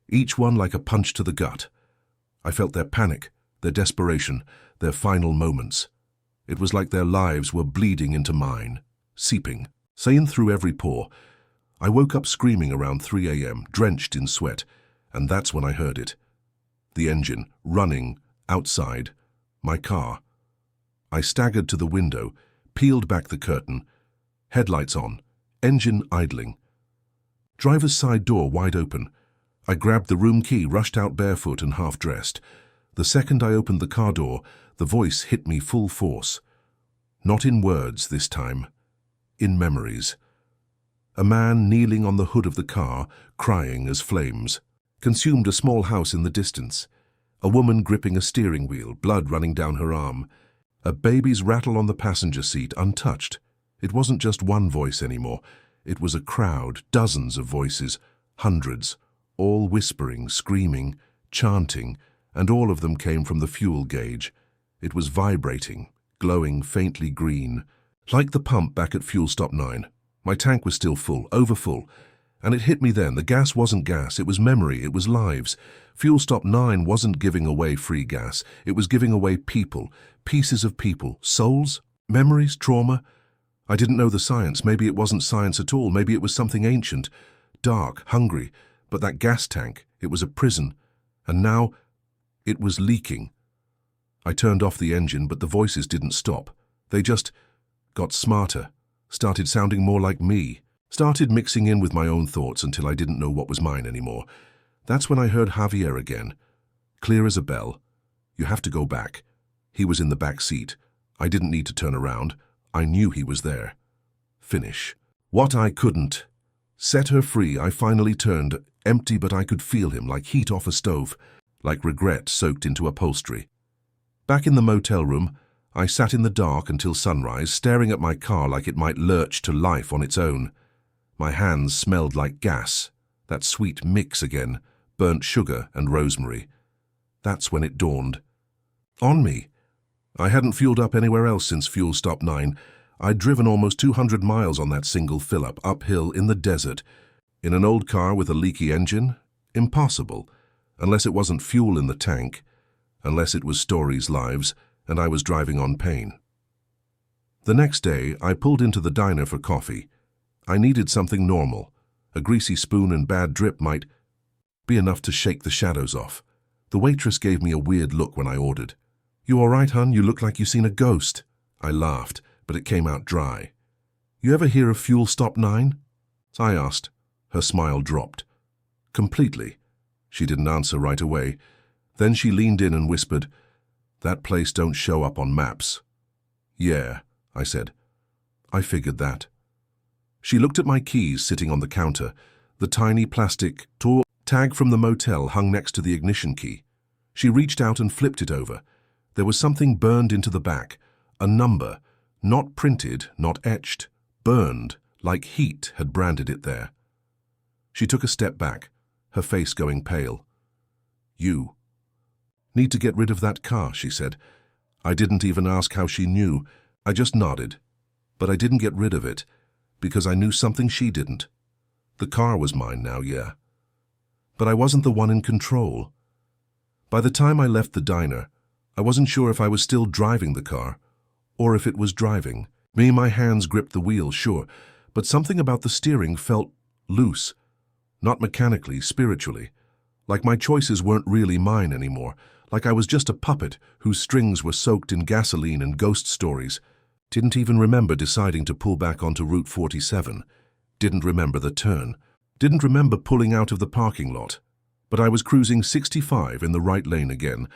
each one like a punch to the gut. I felt their panic, their desperation, their final moments. It was like their lives were bleeding into mine, seeping, saying through every pore. I woke up screaming around 3 a.m., drenched in sweat, and that's when I heard it. The engine, running, outside, my car. I staggered to the window, peeled back the curtain, headlights on, engine idling. Driver's side door wide open. I grabbed the room key, rushed out barefoot and half-dressed. The second I opened the car door, the voice hit me full force. Not in words this time, in memories. A man kneeling on the hood of the car, crying as flames consumed a small house in the distance. A woman gripping a steering wheel, blood running down her arm. A baby's rattle on the passenger seat, untouched. It wasn't just one voice anymore. It was a crowd, dozens of voices, hundreds, all whispering, screaming, chanting, and all of them came from the fuel gauge. It was vibrating, glowing faintly green, like the pump back at fuel stop 9. My tank was still full, overfull. And it hit me then. The gas wasn't gas, it was memory, it was lives. Fuel stop 9 wasn't giving away free gas. It was giving away people, pieces of people, souls, memories, trauma. I didn't know the science. Maybe it wasn't science at all. Maybe it was something ancient, dark, hungry. But that gas tank, it was a prison. And now, it was leaking. I turned off the engine, but the voices didn't stop. They just got smarter, started sounding more like me, started mixing in with my own thoughts until I didn't know what was mine anymore. That's when I heard Javier again, clear as a bell. You have to go back. He was in the back seat. I didn't need to turn around. I knew he was there. Finish. What I couldn't. Set her free. I finally turned, empty, but I could feel him like heat off a stove, like regret soaked into upholstery. Back in the motel room, I sat in the dark until sunrise, staring at my car like it might lurch to life on its own. My hands smelled like gas, that sweet mix again, burnt sugar and rosemary. That's when it dawned. On me. I hadn't fueled up anywhere else since fuel stop 9. I'd driven almost 200 miles on that single fill-up, uphill in the desert. In an old car with a leaky engine? Impossible. Unless it wasn't fuel in the tank. Unless it was stories' lives, and I was driving on pain. The next day, I pulled into the diner for coffee. I needed something normal. A greasy spoon and bad drip might be enough to shake the shadows off. The waitress gave me a weird look when I ordered. "You all right, hon? You look like you've seen a ghost." I laughed, but it came out dry. "You ever hear of Fuel Stop 9? I asked. Her smile dropped. Completely. She didn't answer right away. Then she leaned in and whispered, "That place don't show up on maps." "Yeah," I said. "I figured that." She looked at my keys sitting on the counter. The tiny plastic tour tag from the motel hung next to the ignition key. She reached out and flipped it over. There was something burned into the back, a number, not printed, not etched, burned, like heat had branded it there. She took a step back, her face going pale. "You need to get rid of that car," she said. I didn't even ask how she knew. I just nodded. But I didn't get rid of it, because I knew something she didn't. The car was mine now, yeah. But I wasn't the one in control. By the time I left the diner, I wasn't sure if I was still driving the car, or if it was driving. My hands gripped the wheel, sure, but something about the steering felt loose. Not mechanically, spiritually. Like my choices weren't really mine anymore. Like I was just a puppet whose strings were soaked in gasoline and ghost stories. Didn't even remember deciding to pull back onto Route 47. Didn't remember the turn. Didn't remember pulling out of the parking lot. But I was cruising 65 in the right lane again.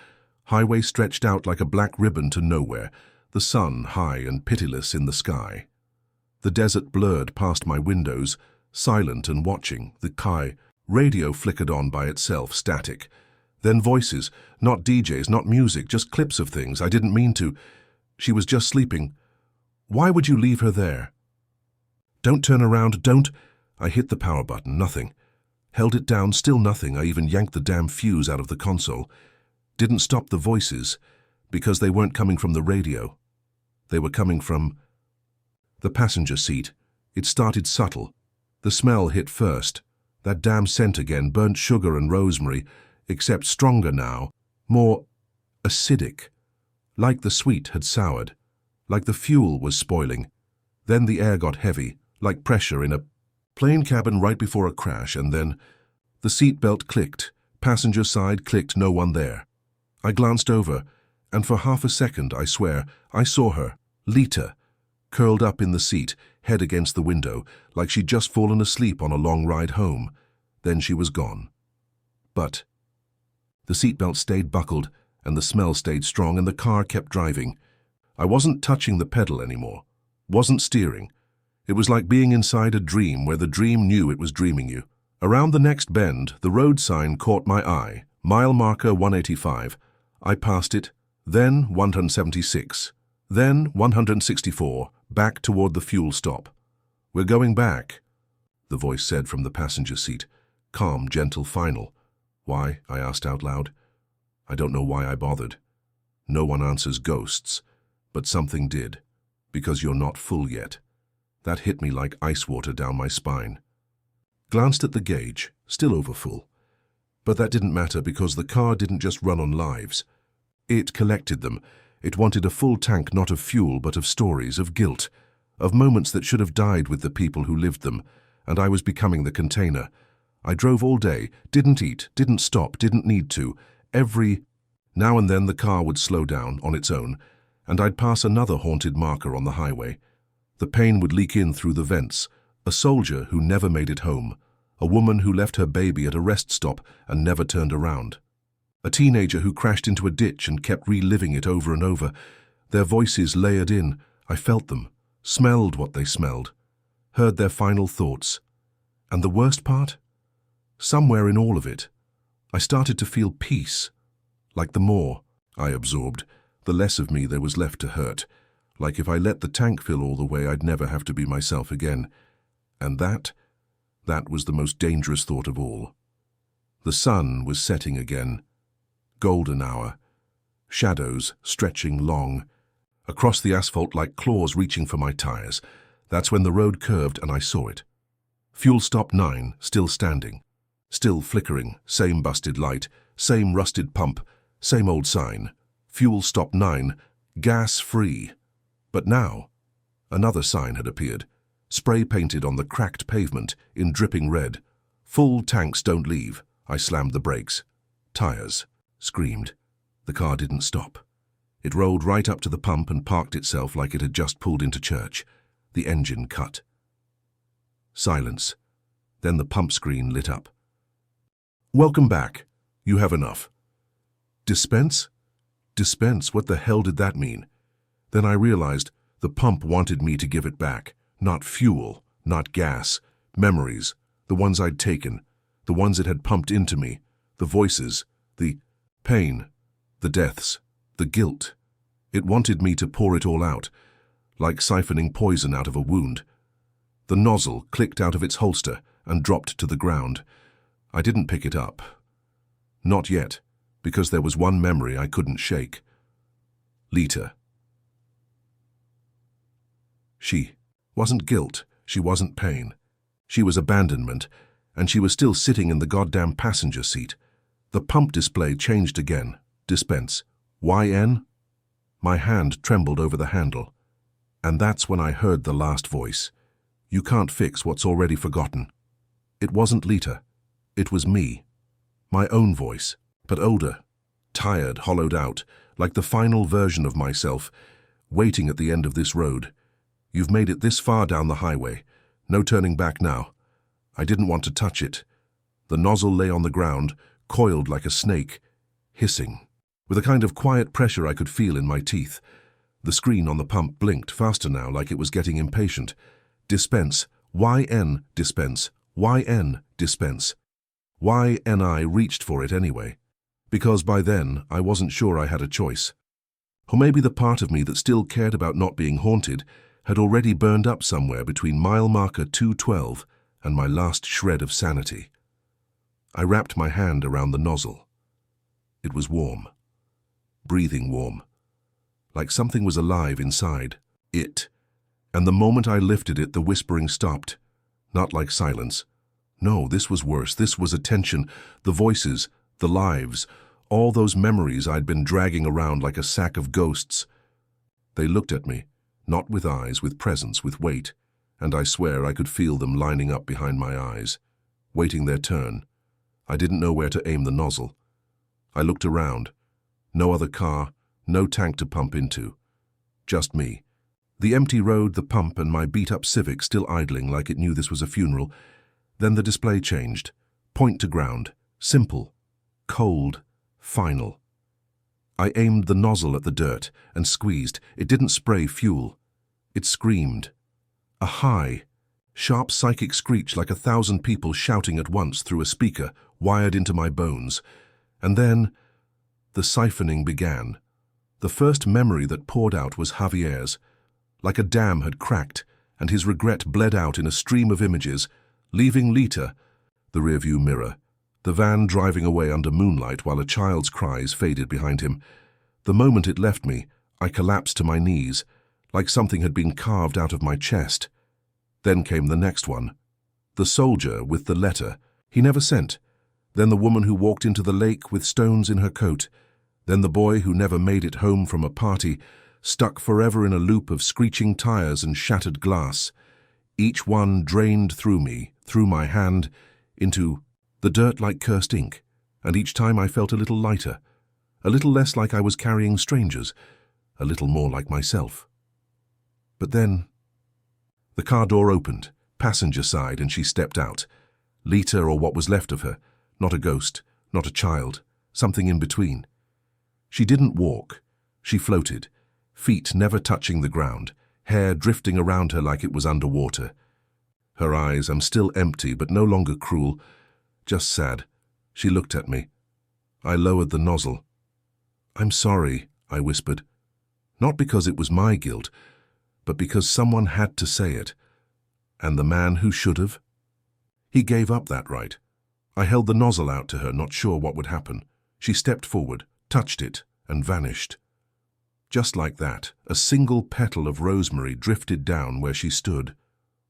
Highway stretched out like a black ribbon to nowhere, the sun high and pitiless in the sky. The desert blurred past my windows, silent and watching. The radio flickered on by itself, static. Then voices, not DJs, not music, just clips of things I didn't mean to. She was just sleeping. Why would you leave her there? Don't turn around, don't. I hit the power button, nothing. Held it down, still nothing. I even yanked the damn fuse out of the console. Didn't stop the voices, because they weren't coming from the radio. They were coming from the passenger seat. It started subtle. The smell hit first. That damn scent again, burnt sugar and rosemary, except stronger now, more acidic. Like the sweet had soured. Like the fuel was spoiling. Then the air got heavy, like pressure in a plane cabin right before a crash, and then the seat belt clicked. Passenger side clicked, no one there. I glanced over, and for half a second, I swear, I saw her, Lita, curled up in the seat, head against the window, like she'd just fallen asleep on a long ride home. Then she was gone. But the seatbelt stayed buckled, and the smell stayed strong, and the car kept driving. I wasn't touching the pedal anymore, wasn't steering. It was like being inside a dream where the dream knew it was dreaming you. Around the next bend, the road sign caught my eye, mile marker 185. I passed it, then 176, then 164, back toward the fuel stop. "We're going back," the voice said from the passenger seat. Calm, gentle, final. "Why?" I asked out loud. I don't know why I bothered. No one answers ghosts, but something did. Because you're not full yet. That hit me like ice water down my spine. Glanced at the gauge, still overfull. But that didn't matter because the car didn't just run on lives. It collected them. It wanted a full tank not of fuel but of stories, of guilt, of moments that should have died with the people who lived them, and I was becoming the container. I drove all day, didn't eat, didn't stop, didn't need to. Now and then the car would slow down on its own, and I'd pass another haunted marker on the highway. The pain would leak in through the vents. A soldier who never made it home. A woman who left her baby at a rest stop and never turned around. A teenager who crashed into a ditch and kept reliving it over and over. Their voices layered in. I felt them, smelled what they smelled, heard their final thoughts. And the worst part? Somewhere in all of it, I started to feel peace. Like the more I absorbed, the less of me there was left to hurt. Like if I let the tank fill all the way, I'd never have to be myself again. And that was the most dangerous thought of all. The sun was setting again. Golden hour. Shadows stretching long. Across the asphalt like claws reaching for my tires. That's when the road curved and I saw it. Fuel stop 9, still standing. Still flickering, same busted light, same rusted pump, same old sign. Fuel stop 9, gas free. But now, another sign had appeared, spray painted on the cracked pavement in dripping red. Full tanks don't leave. I slammed the brakes. Tires. Screamed. The car didn't stop. It rolled right up to the pump and parked itself like it had just pulled into church. The engine cut. Silence. Then the pump screen lit up. Welcome back. You have enough. Dispense? Dispense, what the hell did that mean? Then I realized the pump wanted me to give it back. Not fuel, not gas. Memories, the ones I'd taken, the ones it had pumped into me, the voices, the pain, the deaths, the guilt. It wanted me to pour it all out, like siphoning poison out of a wound. The nozzle clicked out of its holster and dropped to the ground. I didn't pick it up. Not yet, because there was one memory I couldn't shake. Lita. She wasn't guilt, she wasn't pain. She was abandonment, and she was still sitting in the goddamn passenger seat. The pump display changed again. Dispense. YN? My hand trembled over the handle. And that's when I heard the last voice. You can't fix what's already forgotten. It wasn't Lita. It was me. My own voice, but older, tired, hollowed out, like the final version of myself, waiting at the end of this road. You've made it this far down the highway. No turning back now. I didn't want to touch it. The nozzle lay on the ground, coiled like a snake, hissing, with a kind of quiet pressure I could feel in my teeth. The screen on the pump blinked faster now, like it was getting impatient. Dispense. YN dispense. YN dispense. Why I reached for it anyway, because by then I wasn't sure I had a choice. Or maybe the part of me that still cared about not being haunted had already burned up somewhere between mile marker 212 and my last shred of sanity. I wrapped my hand around the nozzle. It was warm, breathing warm, like something was alive inside it. And the moment I lifted it, the whispering stopped, not like silence. No, this was worse. This was attention, the voices, the lives, all those memories I'd been dragging around like a sack of ghosts. They looked at me, not with eyes, with presence, with weight, and I swear I could feel them lining up behind my eyes, waiting their turn. I didn't know where to aim the nozzle. I looked around. No other car, no tank to pump into. Just me. The empty road, the pump, and my beat-up Civic still idling like it knew this was a funeral. Then the display changed. Point to ground. Simple. Cold. Final. I aimed the nozzle at the dirt and squeezed. It didn't spray fuel. It screamed. A high, sharp psychic screech like 1,000 people shouting at once through a speaker wired into my bones. And then the siphoning began. The first memory that poured out was Javier's. Like a dam had cracked, and his regret bled out in a stream of images, leaving Lita, the rearview mirror, the van driving away under moonlight while a child's cries faded behind him. The moment it left me, I collapsed to my knees, like something had been carved out of my chest. Then came the next one. The soldier with the letter he never sent. Then the woman who walked into the lake with stones in her coat. Then the boy who never made it home from a party, stuck forever in a loop of screeching tires and shattered glass. Each one drained through me, through my hand, into the dirt like cursed ink, and each time I felt a little lighter, a little less like I was carrying strangers, a little more like myself. But then, the car door opened, passenger side, and she stepped out. Lita, or what was left of her, not a ghost, not a child, something in between. She didn't walk, she floated, feet never touching the ground, hair drifting around her like it was underwater. Her eyes, I'm still empty but no longer cruel, just sad. She looked at me. I lowered the nozzle. "I'm sorry," I whispered. Not because it was my guilt, but because someone had to say it. And the man who should have? He gave up that right. I held the nozzle out to her, not sure what would happen. She stepped forward, touched it, and vanished. Just like that, a single petal of rosemary drifted down where she stood.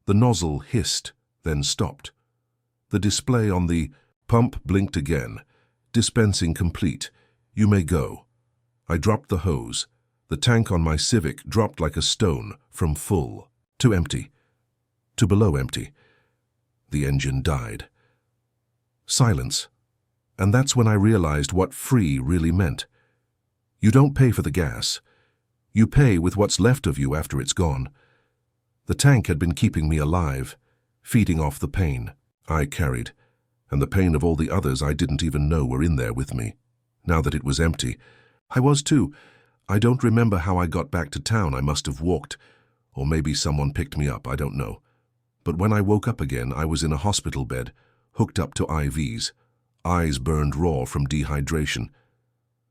The nozzle hissed, then stopped. The display on the pump blinked again. "Dispensing complete. You may go." I dropped the hose. The tank on my Civic dropped like a stone, from full to empty, to below empty. The engine died. Silence. And that's when I realized what free really meant. You don't pay for the gas. You pay with what's left of you after it's gone. The tank had been keeping me alive, feeding off the pain I carried, and the pain of all the others I didn't even know were in there with me. Now that it was empty, I was too. I don't remember how I got back to town. I must have walked, or maybe someone picked me up, I don't know. But when I woke up again, I was in a hospital bed, hooked up to IVs, eyes burned raw from dehydration.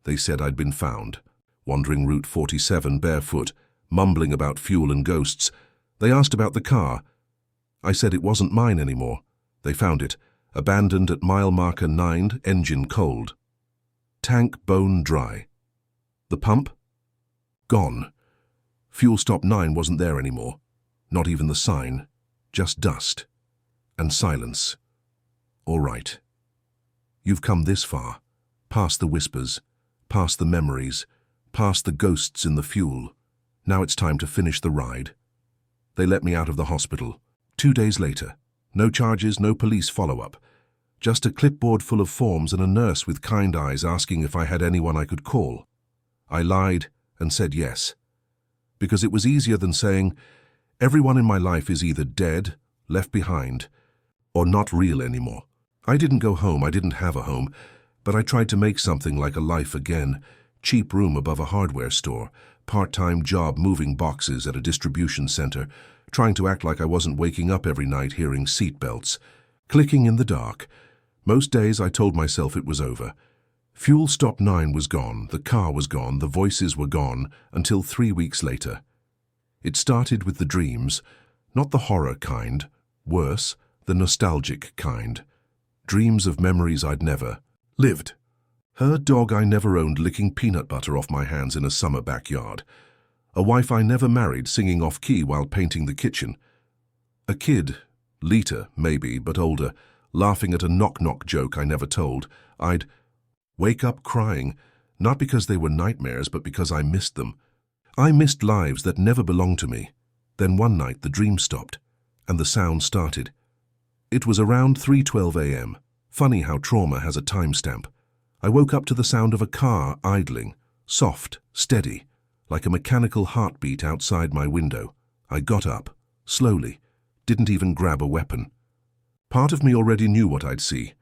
They said I'd been found, wandering Route 47 barefoot, mumbling about fuel and ghosts. They asked about the car. I said it wasn't mine anymore. They found it, abandoned at mile marker 9, engine cold. Tank bone dry. The pump? Gone. Fuel stop 9 wasn't there anymore. Not even the sign. Just dust. And silence. All right. You've come this far. Past the whispers. Past the memories. Past the ghosts in the fuel. Now it's time to finish the ride. They let me out of the hospital. 2 days later. No charges, no police follow-up. Just a clipboard full of forms and a nurse with kind eyes asking if I had anyone I could call. I lied and said yes, because it was easier than saying, everyone in my life is either dead, left behind, or not real anymore. I didn't go home, I didn't have a home, but I tried to make something like a life again. Cheap room above a hardware store, part-time job moving boxes at a distribution center, trying to act like I wasn't waking up every night hearing seat belts, clicking in the dark. Most days I told myself it was over. Fuel stop 9 was gone, the car was gone, the voices were gone, until 3 weeks later. It started with the dreams, not the horror kind, worse, the nostalgic kind. Dreams of memories I'd never lived. Her dog I never owned licking peanut butter off my hands in a summer backyard. A wife I never married singing off-key while painting the kitchen. A kid, Lita maybe, but older, laughing at a knock-knock joke I never told. I'd wake up crying, not because they were nightmares, but because I missed them. I missed lives that never belonged to me. Then one night the dream stopped, and the sound started. It was around 3:12 a.m. Funny how trauma has a timestamp. I woke up to the sound of a car idling, soft, steady, like a mechanical heartbeat outside my window. I got up, slowly, didn't even grab a weapon. Part of me already knew what I'd see.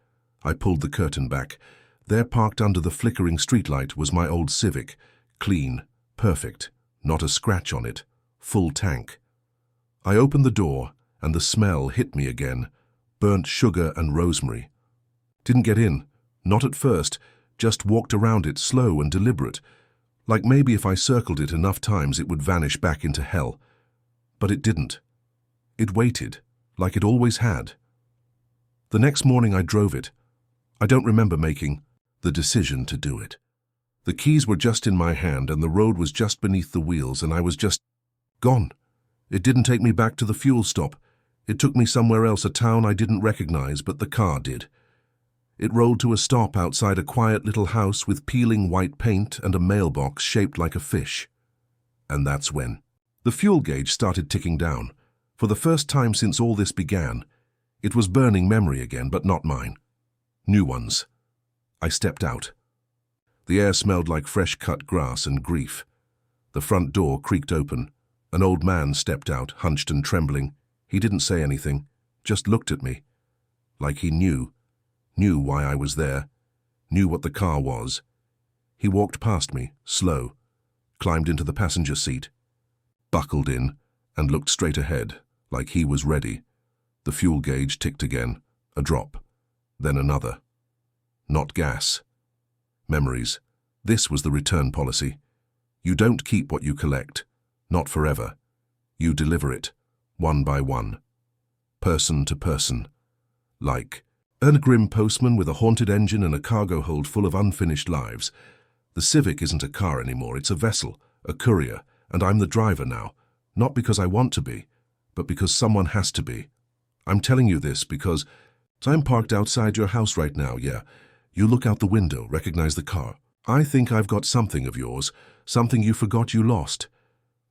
I pulled the curtain back. There, parked under the flickering streetlight, was my old Civic, clean, perfect, not a scratch on it, full tank. I opened the door, and the smell hit me again, burnt sugar and rosemary. Didn't get in, not at first, just walked around it slow and deliberate, like maybe if I circled it enough times it would vanish back into hell. But it didn't. It waited, like it always had. The next morning I drove it. I don't remember making the decision to do it. The keys were just in my hand and the road was just beneath the wheels and I was just gone. It didn't take me back to the fuel stop. It took me somewhere else, a town I didn't recognize, but the car did. It rolled to a stop outside a quiet little house with peeling white paint and a mailbox shaped like a fish. And that's when the fuel gauge started ticking down. For the first time since all this began, it was burning memory again, but not mine. New ones. I stepped out. The air smelled like fresh-cut grass and grief. The front door creaked open. An old man stepped out, hunched and trembling. He didn't say anything, just looked at me. Like he knew why I was there, knew what the car was. He walked past me, slow, climbed into the passenger seat, buckled in, and looked straight ahead, like he was ready. The fuel gauge ticked again, a drop, then another. Not gas. Memories. This was the return policy. You don't keep what you collect, not forever. You deliver it, one by one, person to person. Like a grim postman with a haunted engine and a cargo hold full of unfinished lives. The Civic isn't a car anymore, it's a vessel, a courier, and I'm the driver now, not because I want to be, but because someone has to be. I'm telling you this because I'm parked outside your house right now, yeah. You look out the window, recognize the car. I think I've got something of yours, something you forgot you lost.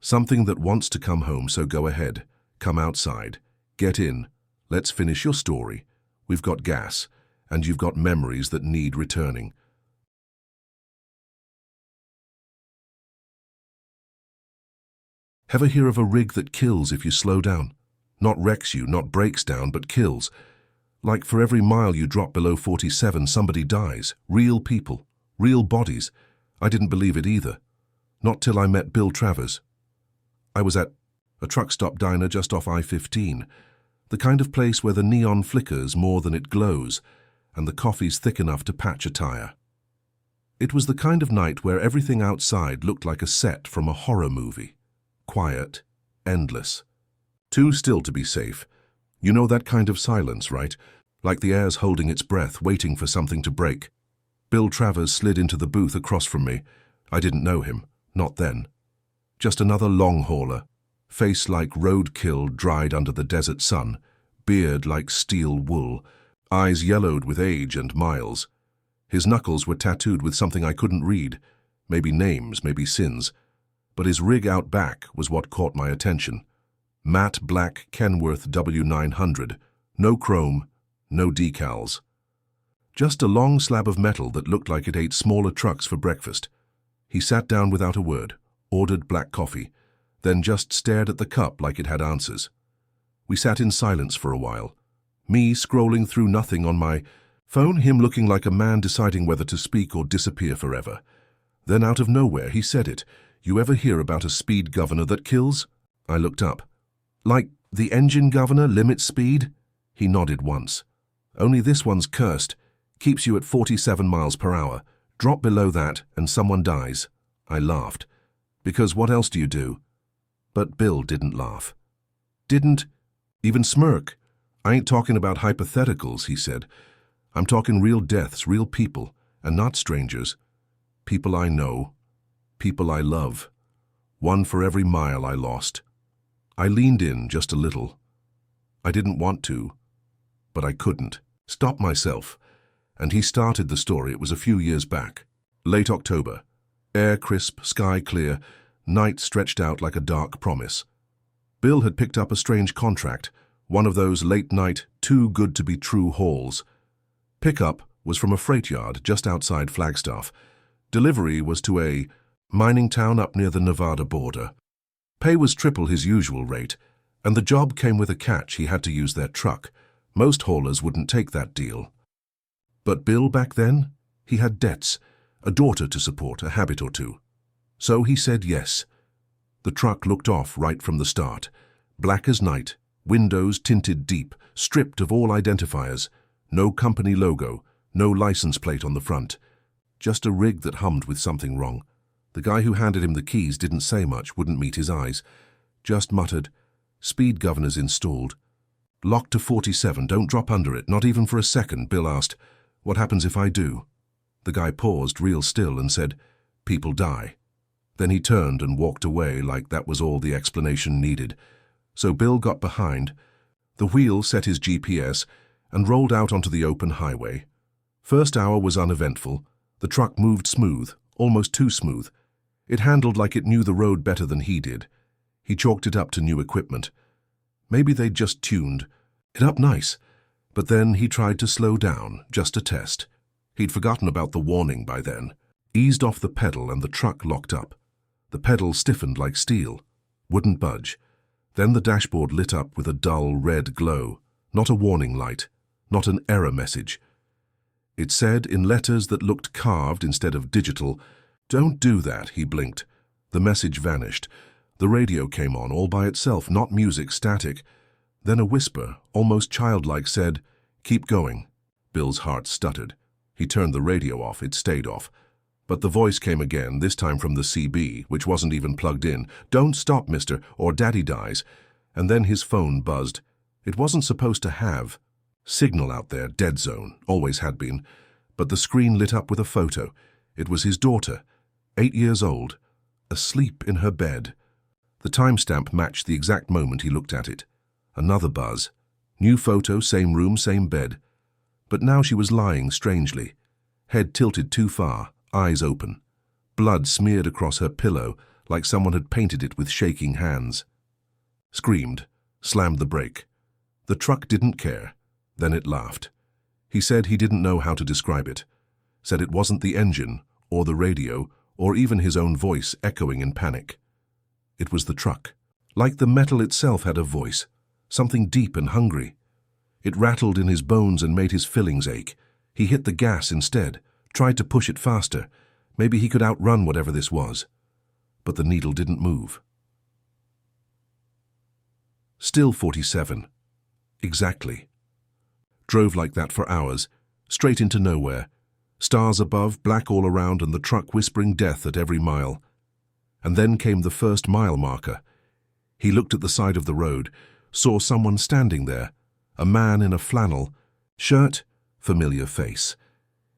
Something that wants to come home, so go ahead. Come outside. Get in. Let's finish your story. We've got gas, and you've got memories that need returning. Ever hear of a rig that kills if you slow down? Not wrecks you, not breaks down, but kills. Like for every mile you drop below 47, somebody dies. Real people. Real bodies. I didn't believe it either. Not till I met Bill Travers. I was at a truck stop diner just off I-15. The kind of place where the neon flickers more than it glows, and the coffee's thick enough to patch a tire. It was the kind of night where everything outside looked like a set from a horror movie. Quiet, endless. Too still to be safe. You know that kind of silence, right? Like the air's holding its breath, waiting for something to break. Bill Travers slid into the booth across from me. I didn't know him, not then. Just another long hauler. Face like roadkill dried under the desert sun, beard like steel wool, eyes yellowed with age and miles. His knuckles were tattooed with something I couldn't read, maybe names, maybe sins. But his rig out back was what caught my attention. Matte black Kenworth W900, no chrome, no decals. Just a long slab of metal that looked like it ate smaller trucks for breakfast. He sat down without a word, ordered black coffee, then just stared at the cup like it had answers. We sat in silence for a while, me scrolling through nothing on my phone, him looking like a man deciding whether to speak or disappear forever. Then out of nowhere he said it. You ever hear about a speed governor that kills? I looked up. Like the engine governor limits speed? He nodded once. Only this one's cursed. Keeps you at 47 miles per hour. Drop below that and someone dies. I laughed. Because what else do you do? But Bill didn't laugh. Didn't even smirk. I ain't talking about hypotheticals, he said. I'm talking real deaths, real people, and not strangers. People I know, people I love. One for every mile I lost. I leaned in just a little. I didn't want to, but I couldn't stop myself. And he started the story. It was a few years back. Late October. Air crisp, sky clear. Night stretched out like a dark promise. Bill had picked up a strange contract, one of those late-night, too-good-to-be-true hauls. Pickup was from a freight yard just outside Flagstaff. Delivery was to a mining town up near the Nevada border. Pay was triple his usual rate, and the job came with a catch: he had to use their truck. Most haulers wouldn't take that deal. But Bill back then? He had debts, a daughter to support, a habit or two. So he said yes. The truck looked off right from the start. Black as night, windows tinted deep, stripped of all identifiers. No company logo, no license plate on the front. Just a rig that hummed with something wrong. The guy who handed him the keys didn't say much, wouldn't meet his eyes. Just muttered, "Speed governor's installed." "Locked to 47, don't drop under it, not even for a second," Bill asked. "What happens if I do?" The guy paused real still and said, "People die." Then he turned and walked away like that was all the explanation needed. So Bill got behind. The wheel set his GPS and rolled out onto the open highway. First hour was uneventful. The truck moved smooth, almost too smooth. It handled like it knew the road better than he did. He chalked it up to new equipment. Maybe they'd just tuned it up nice. But then he tried to slow down, just to test. He'd forgotten about the warning by then. Eased off the pedal and the truck locked up. The pedal stiffened like steel. Wouldn't budge. Then the dashboard lit up with a dull red glow. Not a warning light. Not an error message. It said, in letters that looked carved instead of digital, "Don't do that," he blinked. The message vanished. The radio came on all by itself, not music, static. Then a whisper, almost childlike, said, "Keep going." Bill's heart stuttered. He turned the radio off. It stayed off. But the voice came again, this time from the CB, which wasn't even plugged in. "Don't stop, mister, or Daddy dies." And then his phone buzzed. It wasn't supposed to have signal out there, dead zone, always had been. But the screen lit up with a photo. It was his daughter, 8 years old, asleep in her bed. The timestamp matched the exact moment he looked at it. Another buzz. New photo, same room, same bed. But now she was lying strangely. Head tilted too far, eyes open. Blood smeared across her pillow like someone had painted it with shaking hands. Screamed, slammed the brake. The truck didn't care. Then it laughed. He said he didn't know how to describe it. Said it wasn't the engine, or the radio, or even his own voice echoing in panic. It was the truck. Like the metal itself had a voice, something deep and hungry. It rattled in his bones and made his fillings ache. He hit the gas instead, tried to push it faster. Maybe he could outrun whatever this was. But the needle didn't move. Still 47. Exactly. Drove like that for hours, straight into nowhere. Stars above, black all around, and the truck whispering death at every mile. And then came the first mile marker. He looked at the side of the road, saw someone standing there, a man in a flannel, shirt, familiar face.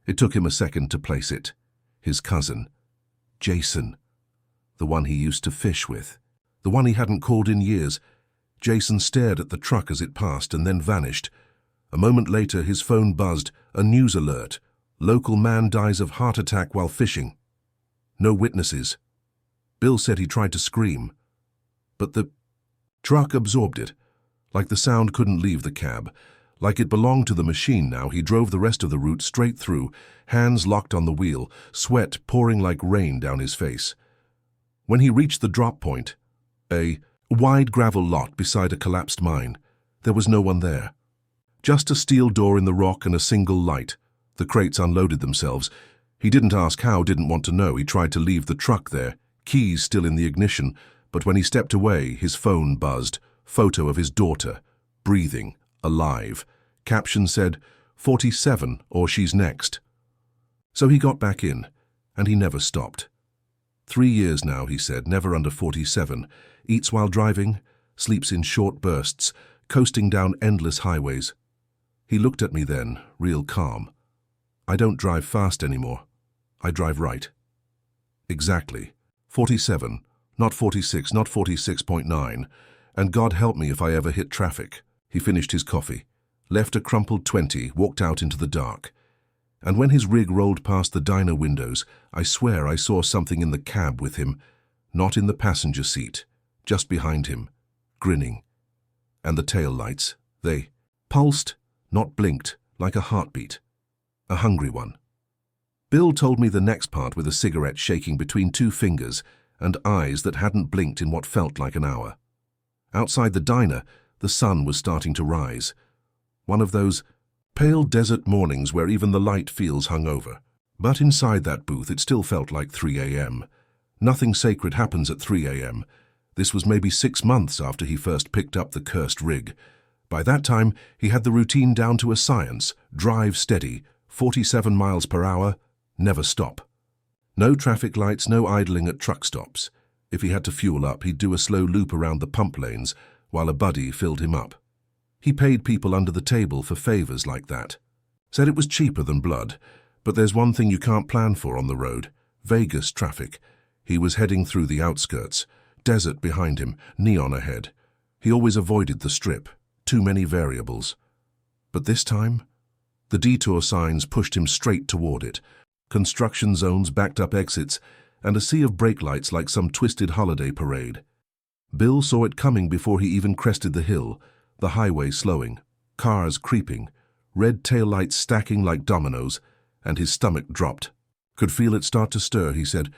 It took him a second to place it. His cousin, Jason, the one he used to fish with, the one he hadn't called in years. Jason stared at the truck as it passed and then vanished. A moment later, his phone buzzed, a news alert. Local man dies of heart attack while fishing. No witnesses. Bill said he tried to scream, but the truck absorbed it. Like the sound couldn't leave the cab. Like it belonged to the machine now, he drove the rest of the route straight through, hands locked on the wheel, sweat pouring like rain down his face. When he reached the drop point, a wide gravel lot beside a collapsed mine, there was no one there. Just a steel door in the rock and a single light. The crates unloaded themselves. He didn't ask how, didn't want to know. He tried to leave the truck there, keys still in the ignition, but when he stepped away, his phone buzzed. Photo of his daughter, breathing, alive. Caption said, 47 or she's next. So he got back in, and he never stopped. 3 years now, he said, never under 47. Eats while driving, sleeps in short bursts, coasting down endless highways. He looked at me then, real calm. I don't drive fast anymore. I drive right. Exactly. 47, not 46, not 46.9. And God help me if I ever hit traffic. He finished his coffee, left a crumpled 20, walked out into the dark. And when his rig rolled past the diner windows, I swear I saw something in the cab with him, not in the passenger seat, just behind him, grinning. And the tail lights, they pulsed, not blinked, like a heartbeat. A hungry one. Bill told me the next part with a cigarette shaking between 2 fingers and eyes that hadn't blinked in what felt like an hour. Outside the diner, the sun was starting to rise. One of those pale desert mornings where even the light feels hungover. But inside that booth, it still felt like 3 a.m. Nothing sacred happens at 3 a.m. This was maybe 6 months after he first picked up the cursed rig. By that time, he had the routine down to a science. Drive steady, 47 miles per hour, never stop. No traffic lights, no idling at truck stops. If he had to fuel up, he'd do a slow loop around the pump lanes while a buddy filled him up. He paid people under the table for favors like that. Said it was cheaper than blood, but there's one thing you can't plan for on the road: Vegas traffic. He was heading through the outskirts, desert behind him, neon ahead. He always avoided the strip, too many variables. But this time, the detour signs pushed him straight toward it. Construction zones, backed up exits, and a sea of brake lights like some twisted holiday parade. Bill saw it coming before he even crested the hill, the highway slowing, cars creeping, red taillights stacking like dominoes, and his stomach dropped. Could feel it start to stir, he said.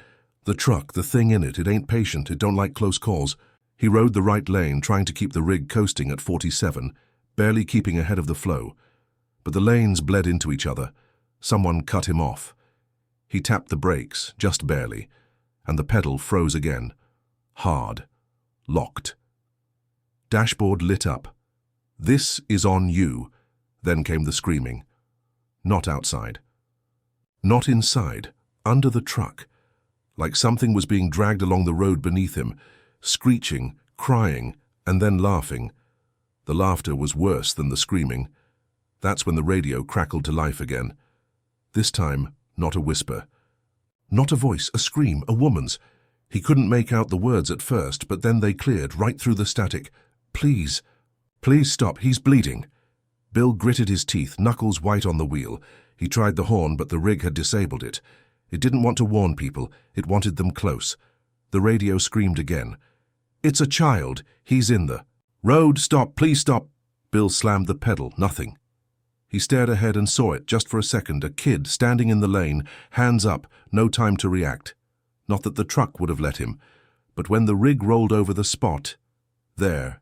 The truck, the thing in it ain't patient, it don't like close calls. He rode the right lane, trying to keep the rig coasting at 47, barely keeping ahead of the flow. But the lanes bled into each other. Someone cut him off. He tapped the brakes, just barely, and the pedal froze again. Hard. Locked. Dashboard lit up. "This is on you." Then came the screaming. Not outside. Not inside. Under the truck. Like something was being dragged along the road beneath him, screeching, crying, and then laughing. The laughter was worse than the screaming. That's when the radio crackled to life again. This time, not a whisper. Not a voice, a scream, a woman's. He couldn't make out the words at first, but then they cleared right through the static. "Please, please stop, he's bleeding." Bill gritted his teeth, knuckles white on the wheel. He tried the horn, but the rig had disabled it. It didn't want to warn people, it wanted them close. The radio screamed again. "It's a child, he's in the road, stop, please stop." Bill slammed the pedal, nothing. He stared ahead and saw it, just for a second, a kid standing in the lane, hands up, no time to react. Not that the truck would have let him, but when the rig rolled over the spot, there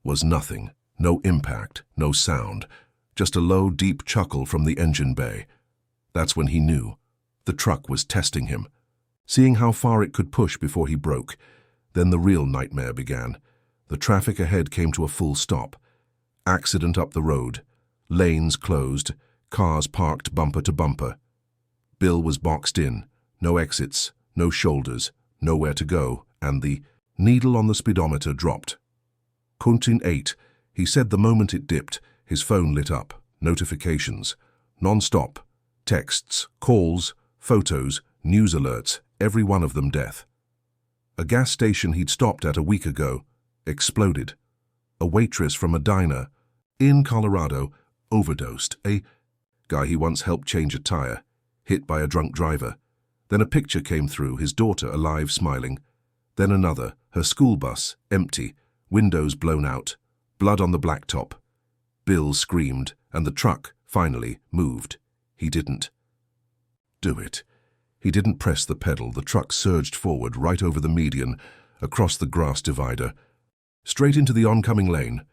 was nothing. No impact, no sound, just a low, deep chuckle from the engine bay. That's when he knew. The truck was testing him, seeing how far it could push before he broke. Then the real nightmare began. The traffic ahead came to a full stop. Accident up the road. Lanes closed, cars parked bumper to bumper. Bill was boxed in, no exits, no shoulders, nowhere to go, and the needle on the speedometer dropped. Counting 8, he said the moment it dipped, his phone lit up. Notifications. Non-stop. Texts, calls, photos, news alerts, every one of them death. A gas station he'd stopped at a week ago exploded. A waitress from a diner in Colorado overdosed. A guy he once helped change a tire, hit by a drunk driver. Then a picture came through, his daughter alive, smiling. Then another, her school bus, empty, windows blown out, blood on the blacktop. Bill screamed, and the truck, finally, moved. He didn't do it. He didn't press the pedal. The truck surged forward, right over the median, across the grass divider, straight into the oncoming lane.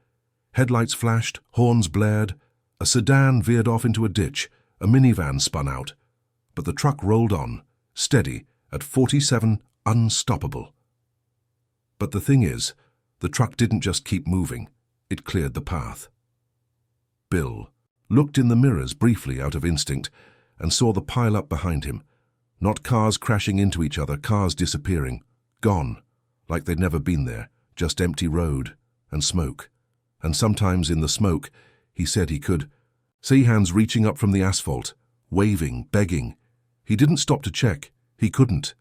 Headlights flashed, horns blared. A sedan veered off into a ditch. A minivan spun out. But the truck rolled on, steady, at 47, unstoppable. But the thing is, the truck didn't just keep moving. It cleared the path. Bill looked in the mirrors briefly out of instinct and saw the pile-up behind him. Not cars crashing into each other, cars disappearing, gone, like they'd never been there, just empty road and smoke. And sometimes in the smoke, he said he could see hands reaching up from the asphalt, waving, begging. He didn't stop to check. He couldn't.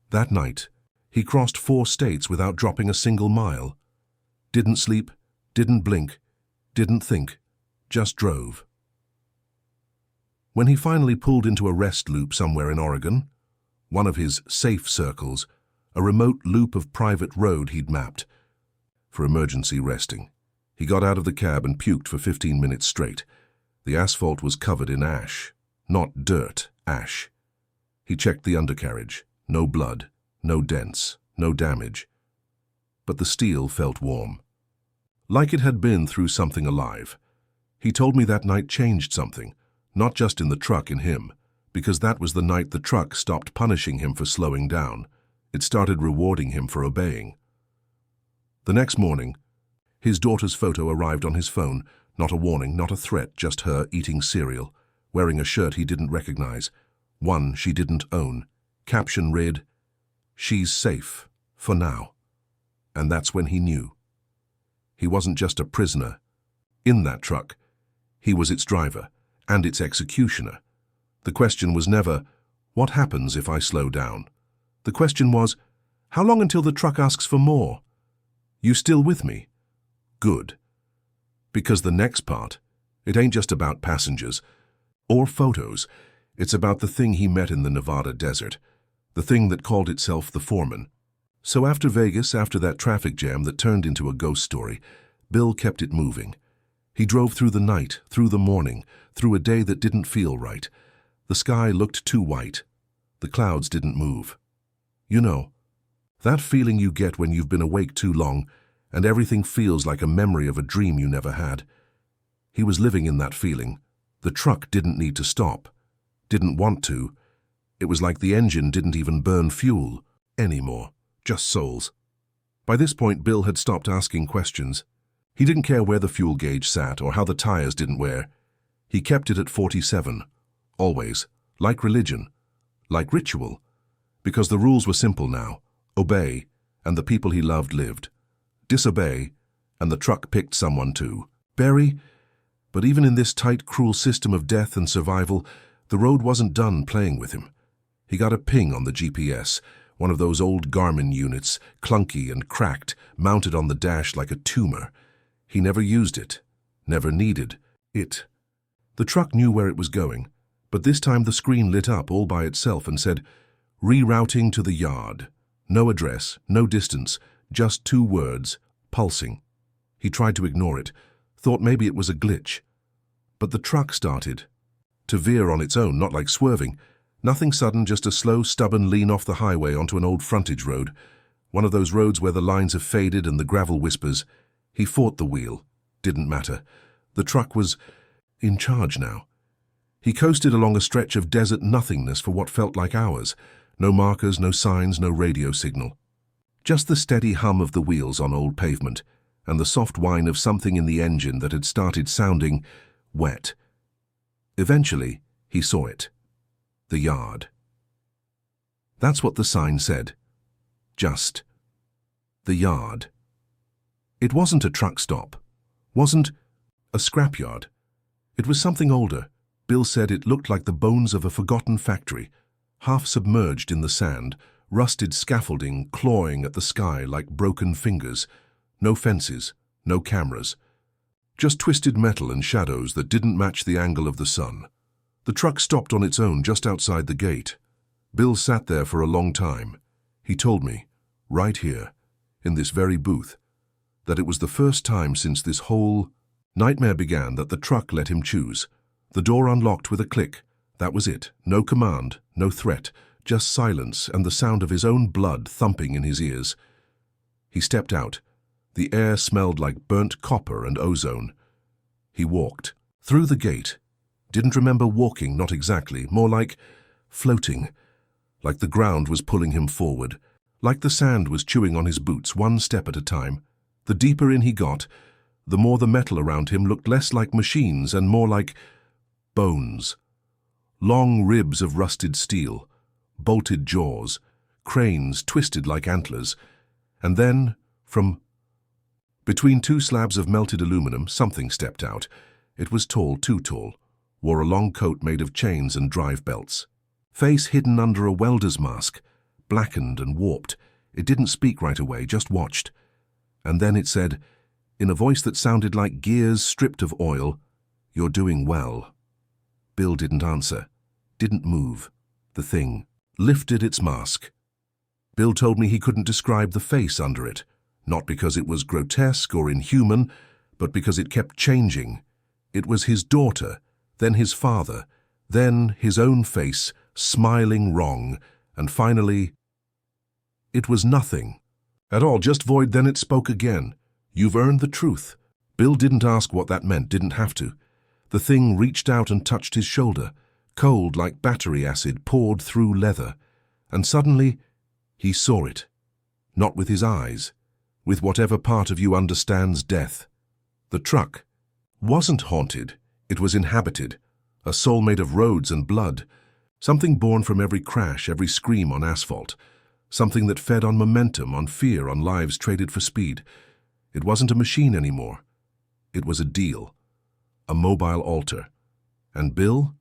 That night, he crossed 4 states without dropping a single mile. Didn't sleep, didn't blink, didn't think, just drove. When he finally pulled into a rest loop somewhere in Oregon, one of his safe circles, a remote loop of private road he'd mapped, for emergency resting, he got out of the cab and puked for 15 minutes straight. The asphalt was covered in ash. Not dirt, ash. He checked the undercarriage. No blood, no dents, no damage. But the steel felt warm. Like it had been through something alive. He told me that night changed something, not just in the truck, in him, because that was the night the truck stopped punishing him for slowing down. It started rewarding him for obeying. The next morning, his daughter's photo arrived on his phone. Not a warning, not a threat, just her eating cereal, wearing a shirt he didn't recognize, one she didn't own. Caption read, "She's safe, for now." And that's when he knew. He wasn't just a prisoner in that truck. He was its driver and its executioner. The question was never, what happens if I slow down? The question was, how long until the truck asks for more? You still with me? Good. Because the next part, it ain't just about passengers or photos. It's about the thing he met in the Nevada desert, the thing that called itself the foreman. So after Vegas, after that traffic jam that turned into a ghost story, Bill kept it moving. He drove through the night, through the morning, through a day that didn't feel right. The sky looked too white. The clouds didn't move. You know, that feeling you get when you've been awake too long and everything feels like a memory of a dream you never had. He was living in that feeling. The truck didn't need to stop, didn't want to. It was like the engine didn't even burn fuel anymore, just souls. By this point, Bill had stopped asking questions. He didn't care where the fuel gauge sat or how the tires didn't wear. He kept it at 47, always, like religion, like ritual, because the rules were simple now. Obey, and the people he loved lived. Disobey, and the truck picked someone to bury. But even in this tight, cruel system of death and survival, the road wasn't done playing with him. He got a ping on the GPS, one of those old Garmin units, clunky and cracked, mounted on the dash like a tumor. He never used it, never needed it. The truck knew where it was going, but this time the screen lit up all by itself and said, "Rerouting to the yard." No address, no distance, just 2 words, pulsing. He tried to ignore it, thought maybe it was a glitch. But the truck started to veer on its own, not like swerving. Nothing sudden, just a slow, stubborn lean off the highway onto an old frontage road, one of those roads where the lines have faded and the gravel whispers. He fought the wheel. Didn't matter. The truck was in charge now. He coasted along a stretch of desert nothingness for what felt like hours. No markers, no signs, no radio signal. Just the steady hum of the wheels on old pavement and the soft whine of something in the engine that had started sounding wet. Eventually, he saw it. The yard. That's what the sign said. Just the yard. It wasn't a truck stop. Wasn't a scrapyard. It was something older. Bill said it looked like the bones of a forgotten factory, half submerged in the sand, rusted scaffolding clawing at the sky like broken fingers. No fences, no cameras. Just twisted metal and shadows that didn't match the angle of the sun. The truck stopped on its own just outside the gate. Bill sat there for a long time. He told me, right here, in this very booth, that it was the first time since this whole nightmare began that the truck let him choose. The door unlocked with a click. That was it. No command, no threat, just silence and the sound of his own blood thumping in his ears. He stepped out. The air smelled like burnt copper and ozone. He walked through the gate. Didn't remember walking, not exactly, more like floating. Like the ground was pulling him forward. Like the sand was chewing on his boots, one step at a time. The deeper in he got, the more the metal around him looked less like machines and more like bones. Long ribs of rusted steel, bolted jaws, cranes twisted like antlers. And then, from between 2 slabs of melted aluminum, something stepped out. It was tall, too tall, wore a long coat made of chains and drive belts. Face hidden under a welder's mask, blackened and warped. It didn't speak right away, just watched. And then it said, in a voice that sounded like gears stripped of oil, "You're doing well." Bill didn't answer, didn't move. The thing lifted its mask. Bill told me he couldn't describe the face under it, not because it was grotesque or inhuman, but because it kept changing. It was his daughter, then his father, then his own face, smiling wrong, and finally, it was nothing at all, just void. Then it spoke again. "You've earned the truth." Bill didn't ask what that meant, didn't have to. The thing reached out and touched his shoulder, cold like battery acid poured through leather. And suddenly, he saw it. Not with his eyes, with whatever part of you understands death. The truck wasn't haunted, it was inhabited. A soul made of roads and blood. Something born from every crash, every scream on asphalt. Something that fed on momentum, on fear, on lives traded for speed. It wasn't a machine anymore. It was a deal. A mobile altar. And Bill?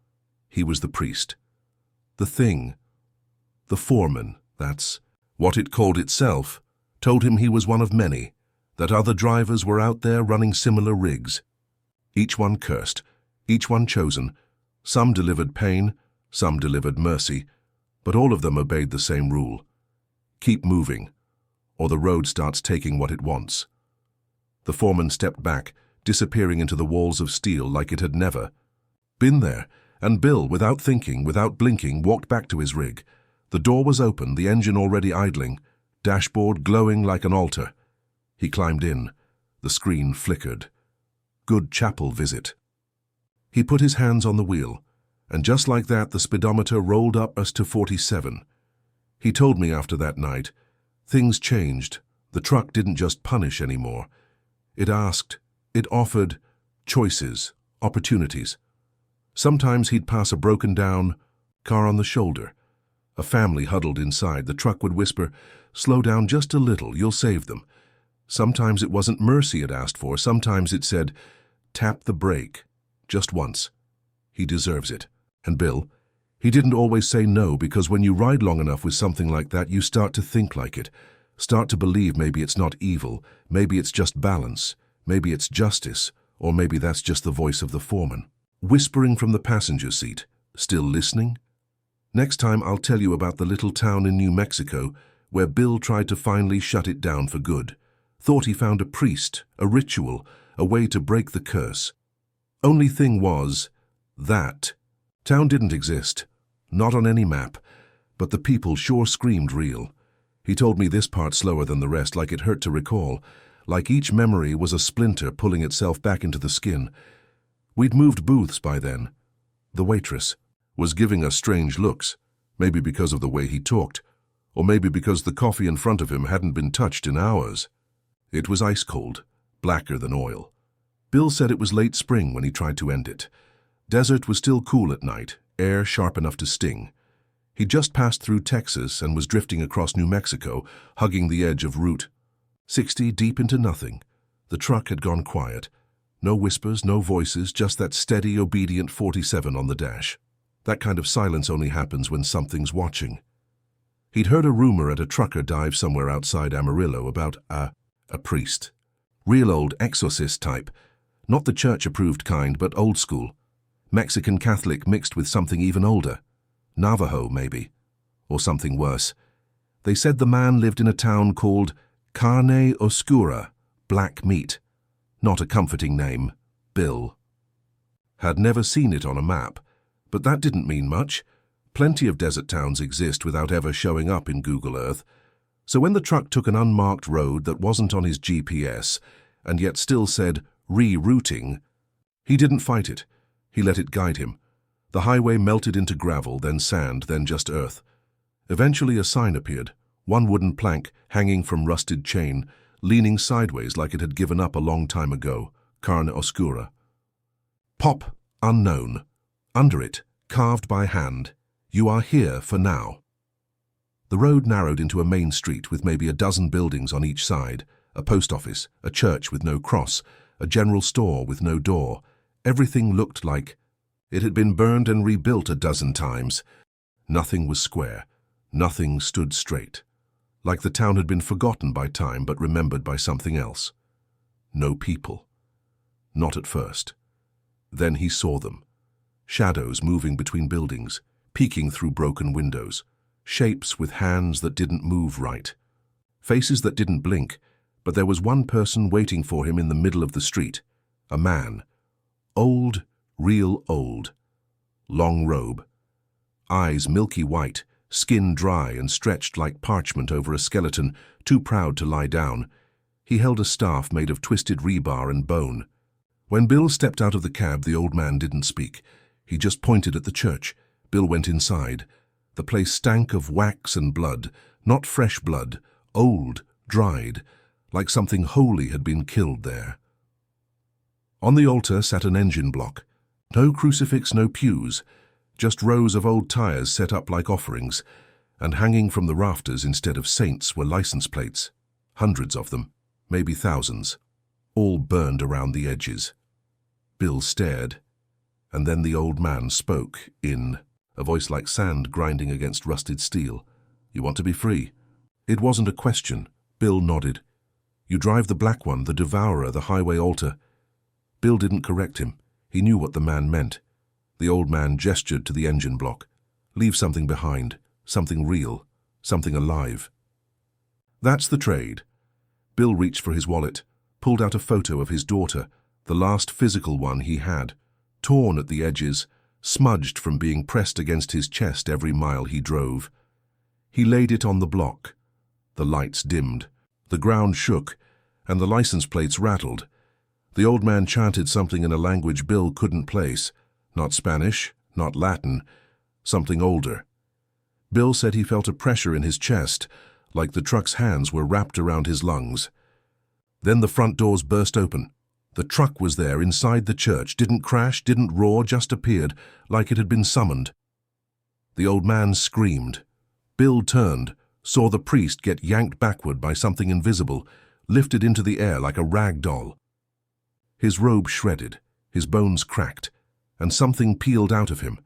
He was the priest. The thing. The foreman, that's what it called itself, told him he was one of many, that other drivers were out there running similar rigs. Each one cursed, each one chosen. Some delivered pain, some delivered mercy. but all of them obeyed the same rule. Keep moving, or the road starts taking what it wants. The foreman stepped back, disappearing into the walls of steel like it had never been there, and Bill, without thinking, without blinking, walked back to his rig. The door was open, the engine already idling, dashboard glowing like an altar. He climbed in. The screen flickered. Good chapel visit. He put his hands on the wheel, and just like that the speedometer rolled up us to 47. He told me after that night, things changed. The truck didn't just punish anymore. It asked, it offered choices, opportunities. Sometimes he'd pass a broken down car on the shoulder. A family huddled inside. The truck would whisper, "Slow down just a little, you'll save them." Sometimes it wasn't mercy it asked for. Sometimes it said, "Tap the brake, just once. He deserves it." And Bill, he didn't always say no, because when you ride long enough with something like that, you start to think like it. Start to believe maybe it's not evil, maybe it's just balance, maybe it's justice, or maybe that's just the voice of the foreman, whispering from the passenger seat. Still listening? Next time I'll tell you about the little town in New Mexico where Bill tried to finally shut it down for good. Thought he found a priest, a ritual, a way to break the curse. Only thing was, that town didn't exist, not on any map, but the people sure screamed real. He told me this part slower than the rest, like it hurt to recall, like each memory was a splinter pulling itself back into the skin. We'd moved booths by then. The waitress was giving us strange looks, maybe because of the way he talked, or maybe because the coffee in front of him hadn't been touched in hours. It was ice cold, blacker than oil. Bill said it was late spring when he tried to end it. Desert was still cool at night, air sharp enough to sting. He'd just passed through Texas and was drifting across New Mexico, hugging the edge of Route 60 deep into nothing. The truck had gone quiet. No whispers, no voices, just that steady, obedient 47 on the dash. That kind of silence only happens when something's watching. He'd heard a rumor at a trucker dive somewhere outside Amarillo about a priest. Real old exorcist type. Not the church-approved kind, but old school. Mexican Catholic mixed with something even older. Navajo, maybe. Or something worse. They said the man lived in a town called Carne Oscura, black meat. Not a comforting name. Bill had never seen it on a map, but that didn't mean much. Plenty of desert towns exist without ever showing up in Google Earth. So when the truck took an unmarked road that wasn't on his GPS, and yet still said rerouting, he didn't fight it. He let it guide him. The highway melted into gravel, then sand, then just earth. Eventually a sign appeared, one wooden plank hanging from rusted chain, leaning sideways like it had given up a long time ago. Carne Oscura. Pop, unknown. Under it, carved by hand, "You are here for now." The road narrowed into a main street with maybe a dozen buildings on each side, a post office, a church with no cross, a general store with no door. Everything looked like it had been burned and rebuilt a dozen times. Nothing was square. Nothing stood straight. Like the town had been forgotten by time but remembered by something else. No people. Not at first. Then he saw them. Shadows moving between buildings, peeking through broken windows. Shapes with hands that didn't move right. Faces that didn't blink, but there was one person waiting for him in the middle of the street. A man. Old, real old. Long robe. Eyes milky white, skin dry and stretched like parchment over a skeleton, too proud to lie down. He held a staff made of twisted rebar and bone. When Bill stepped out of the cab, the old man didn't speak. He just pointed at the church. Bill went inside. The place stank of wax and blood, not fresh blood, old, dried, like something holy had been killed there. On the altar sat an engine block. No crucifix, no pews, just rows of old tires set up like offerings, and hanging from the rafters instead of saints were license plates. Hundreds of them, maybe thousands, all burned around the edges. Bill stared, and then the old man spoke in a voice like sand grinding against rusted steel. "You want to be free?" It wasn't a question. Bill nodded. "You drive the black one, the devourer, the highway altar." Bill didn't correct him. He knew what the man meant. The old man gestured to the engine block. "Leave something behind. something real, something alive. That's the trade. Bill reached for his wallet, pulled out a photo of his daughter, the last physical one he had, torn at the edges, smudged from being pressed against his chest every mile he drove. He laid it on the block. The lights dimmed, the ground shook, and the license plates rattled. The old man chanted something in a language Bill couldn't place, not Spanish, not Latin, something older. Bill said he felt a pressure in his chest, like the truck's hands were wrapped around his lungs. Then the front doors burst open. The truck was there inside the church, didn't crash, didn't roar, just appeared, like it had been summoned. The old man screamed. Bill turned, saw the priest get yanked backward by something invisible, lifted into the air like a rag doll. His robe shredded, his bones cracked, and something peeled out of him.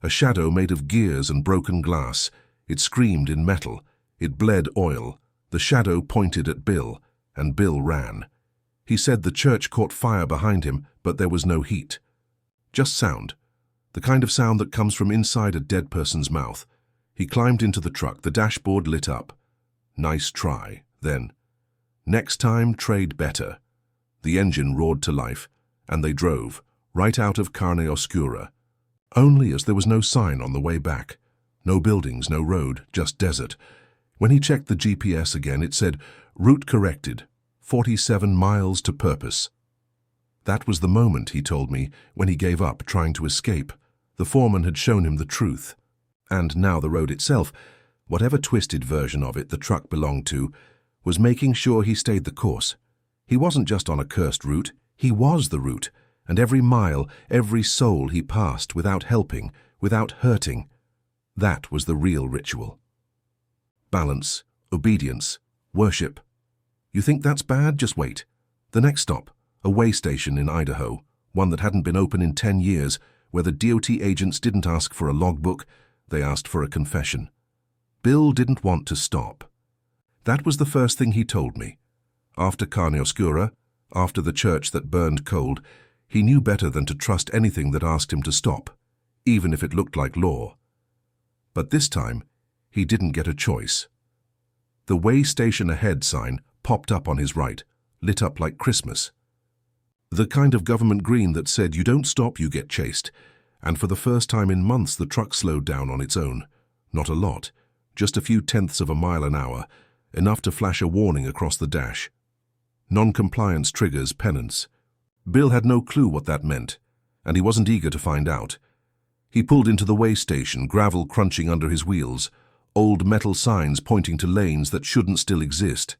A shadow made of gears and broken glass. It screamed in metal. It bled oil. The shadow pointed at Bill, and Bill ran. He said the church caught fire behind him, but there was no heat. Just sound. The kind of sound that comes from inside a dead person's mouth. He climbed into the truck, the dashboard lit up. Nice try, then. Next time, trade better. The engine roared to life, and they drove, right out of Carne Oscura. Only as there was no sign on the way back. No buildings, no road, just desert. When he checked the GPS again, it said, route corrected, 47 miles to purpose. That was the moment, he told me, when he gave up trying to escape. The foreman had shown him the truth. And now the road itself, whatever twisted version of it the truck belonged to, was making sure he stayed the course. He wasn't just on a cursed route, he was the route, and every mile, every soul he passed without helping, without hurting. That was the real ritual. Balance, obedience, worship. You think that's bad? Just wait. The next stop, a way station in Idaho, one that hadn't been open in 10 years, where the DOT agents didn't ask for a logbook, they asked for a confession. Bill didn't want to stop. That was the first thing he told me. After Carne Oscura, after the church that burned cold, he knew better than to trust anything that asked him to stop, even if it looked like law. But this time, he didn't get a choice. The way station ahead sign popped up on his right, lit up like Christmas. The kind of government green that said you don't stop, you get chased. And for the first time in months, the truck slowed down on its own. Not a lot, just a few tenths of a mile an hour, enough to flash a warning across the dash. Non-compliance triggers penance. Bill had no clue what that meant, and he wasn't eager to find out. He pulled into the way station, gravel crunching under his wheels, old metal signs pointing to lanes that shouldn't still exist.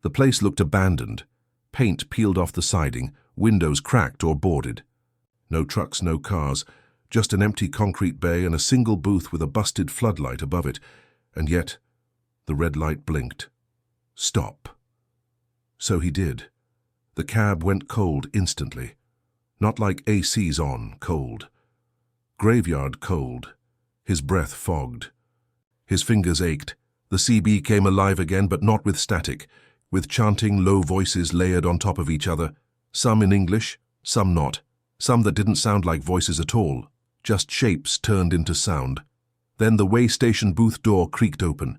The place looked abandoned. Paint peeled off the siding, windows cracked or boarded. No trucks, no cars, just an empty concrete bay and a single booth with a busted floodlight above it. And yet, the red light blinked. Stop. So he did. The cab went cold instantly. Not like AC's on, cold. Graveyard cold. His breath fogged. His fingers ached. The CB came alive again, but not with static, with chanting low voices layered on top of each other, some in English, some not, some that didn't sound like voices at all, just shapes turned into sound. Then the way station booth door creaked open.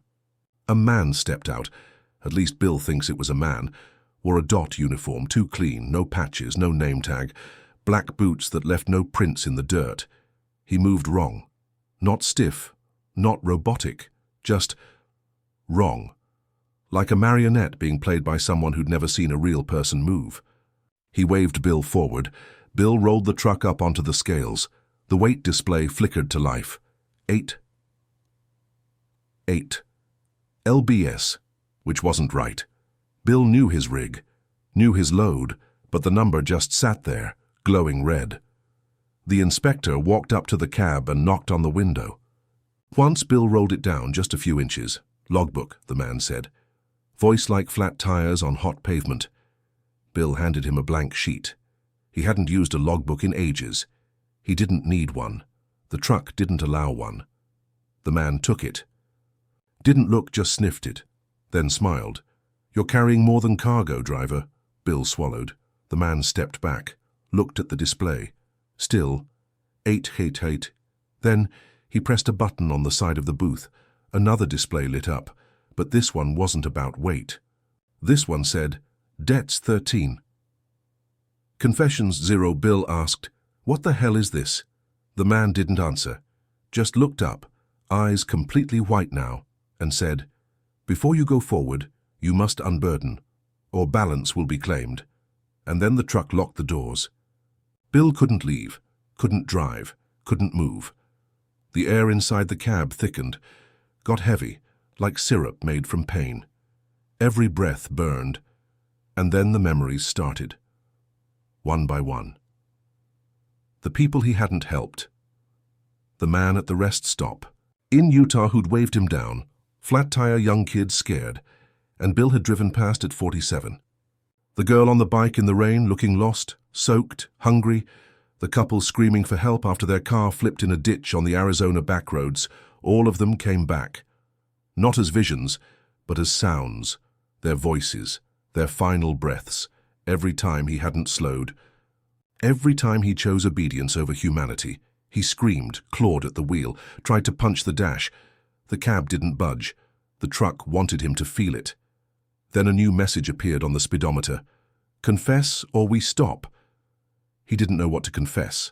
A man stepped out. At least Bill thinks it was a man. Wore a dot uniform, too clean, no patches, no name tag, black boots that left no prints in the dirt. He moved wrong. Not stiff, not robotic, just wrong. Like a marionette being played by someone who'd never seen a real person move. He waved Bill forward. Bill rolled the truck up onto the scales. The weight display flickered to life. 8. LBS, which wasn't right. Bill knew his rig, knew his load, but the number just sat there, glowing red. The inspector walked up to the cab and knocked on the window. Once Bill rolled it down just a few inches. Logbook, the man said. Voice like flat tires on hot pavement. Bill handed him a blank sheet. He hadn't used a logbook in ages. He didn't need one. The truck didn't allow one. The man took it. Didn't look, just sniffed it. Then smiled. You're carrying more than cargo, driver. Bill swallowed. The man stepped back, looked at the display. Still, 8. Then he pressed a button on the side of the booth. Another display lit up, but this one wasn't about weight. This one said, "Debts 13. Confessions 0. Bill asked, "What the hell is this?" The man didn't answer, just looked up, eyes completely white now, and said, "Before you go forward, you must unburden, or balance will be claimed." And then the truck locked the doors. Bill couldn't leave, couldn't drive, couldn't move. The air inside the cab thickened, got heavy, like syrup made from pain. Every breath burned, and then the memories started, one by one. The people he hadn't helped. The man at the rest stop in Utah who'd waved him down, flat-tire young kid scared, and Bill had driven past at 47. The girl on the bike in the rain looking lost, soaked, hungry, the couple screaming for help after their car flipped in a ditch on the Arizona backroads. All of them came back. Not as visions, but as sounds, their voices, their final breaths, every time he hadn't slowed. Every time he chose obedience over humanity, he screamed, clawed at the wheel, tried to punch the dash. The cab didn't budge. The truck wanted him to feel it. Then a new message appeared on the speedometer. Confess or we stop. He didn't know what to confess.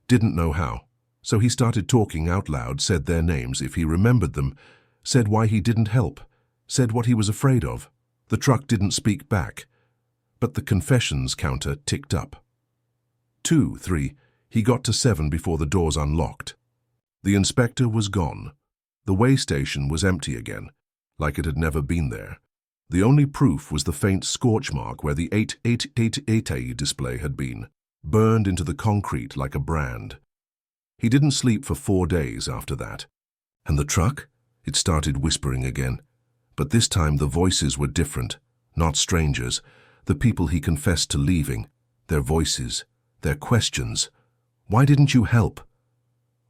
Didn't know how. So he started talking out loud, said their names if he remembered them, said why he didn't help, said what he was afraid of. The truck didn't speak back, but the confessions counter ticked up. 2, 3, he got to 7 before the doors unlocked. The inspector was gone. The weigh station was empty again, like it had never been there. The only proof was the faint scorch mark where the 8888 display had been, burned into the concrete like a brand. He didn't sleep for 4 days after that. And the truck? It started whispering again. But this time the voices were different, not strangers, the people he confessed to leaving, their voices, their questions. Why didn't you help?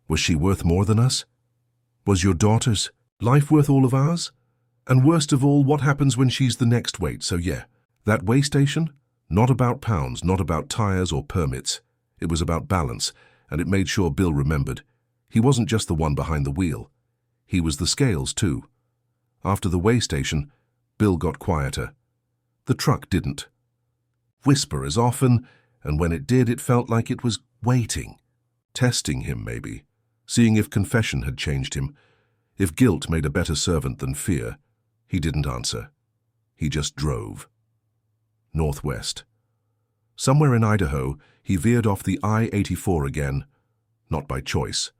Was she worth more than us? Was your daughter's life worth all of ours? And worst of all, what happens when she's the next wait? So yeah, that weigh station? Not about pounds, not about tires or permits. It was about balance, and it made sure Bill remembered. He wasn't just the one behind the wheel. He was the scales too. After the weigh station, Bill got quieter. The truck didn't whisper as often, and when it did, it felt like it was waiting, testing him maybe, seeing if confession had changed him, if guilt made a better servant than fear. He didn't answer. He just drove. Northwest. Somewhere in Idaho, he veered off the I-84 again, not by choice.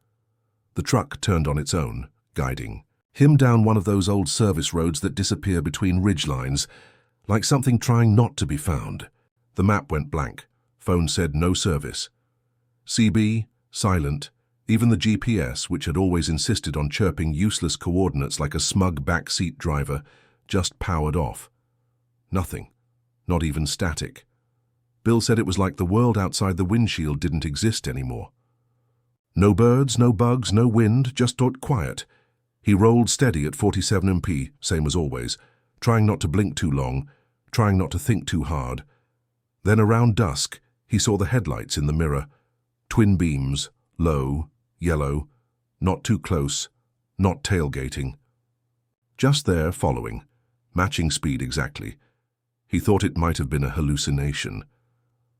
The truck turned on its own, guiding him down one of those old service roads that disappear between ridgelines, like something trying not to be found. The map went blank. Phone said no service. CB, silent. Even the GPS, which had always insisted on chirping useless coordinates like a smug backseat driver, just powered off. Nothing. Not even static. Bill said it was like the world outside the windshield didn't exist anymore. No birds, no bugs, no wind, just quiet. He rolled steady at 47 mph, same as always, trying not to blink too long, trying not to think too hard. Then around dusk, he saw the headlights in the mirror. Twin beams, low, yellow, not too close, not tailgating. Just there, following, matching speed exactly. He thought it might have been a hallucination.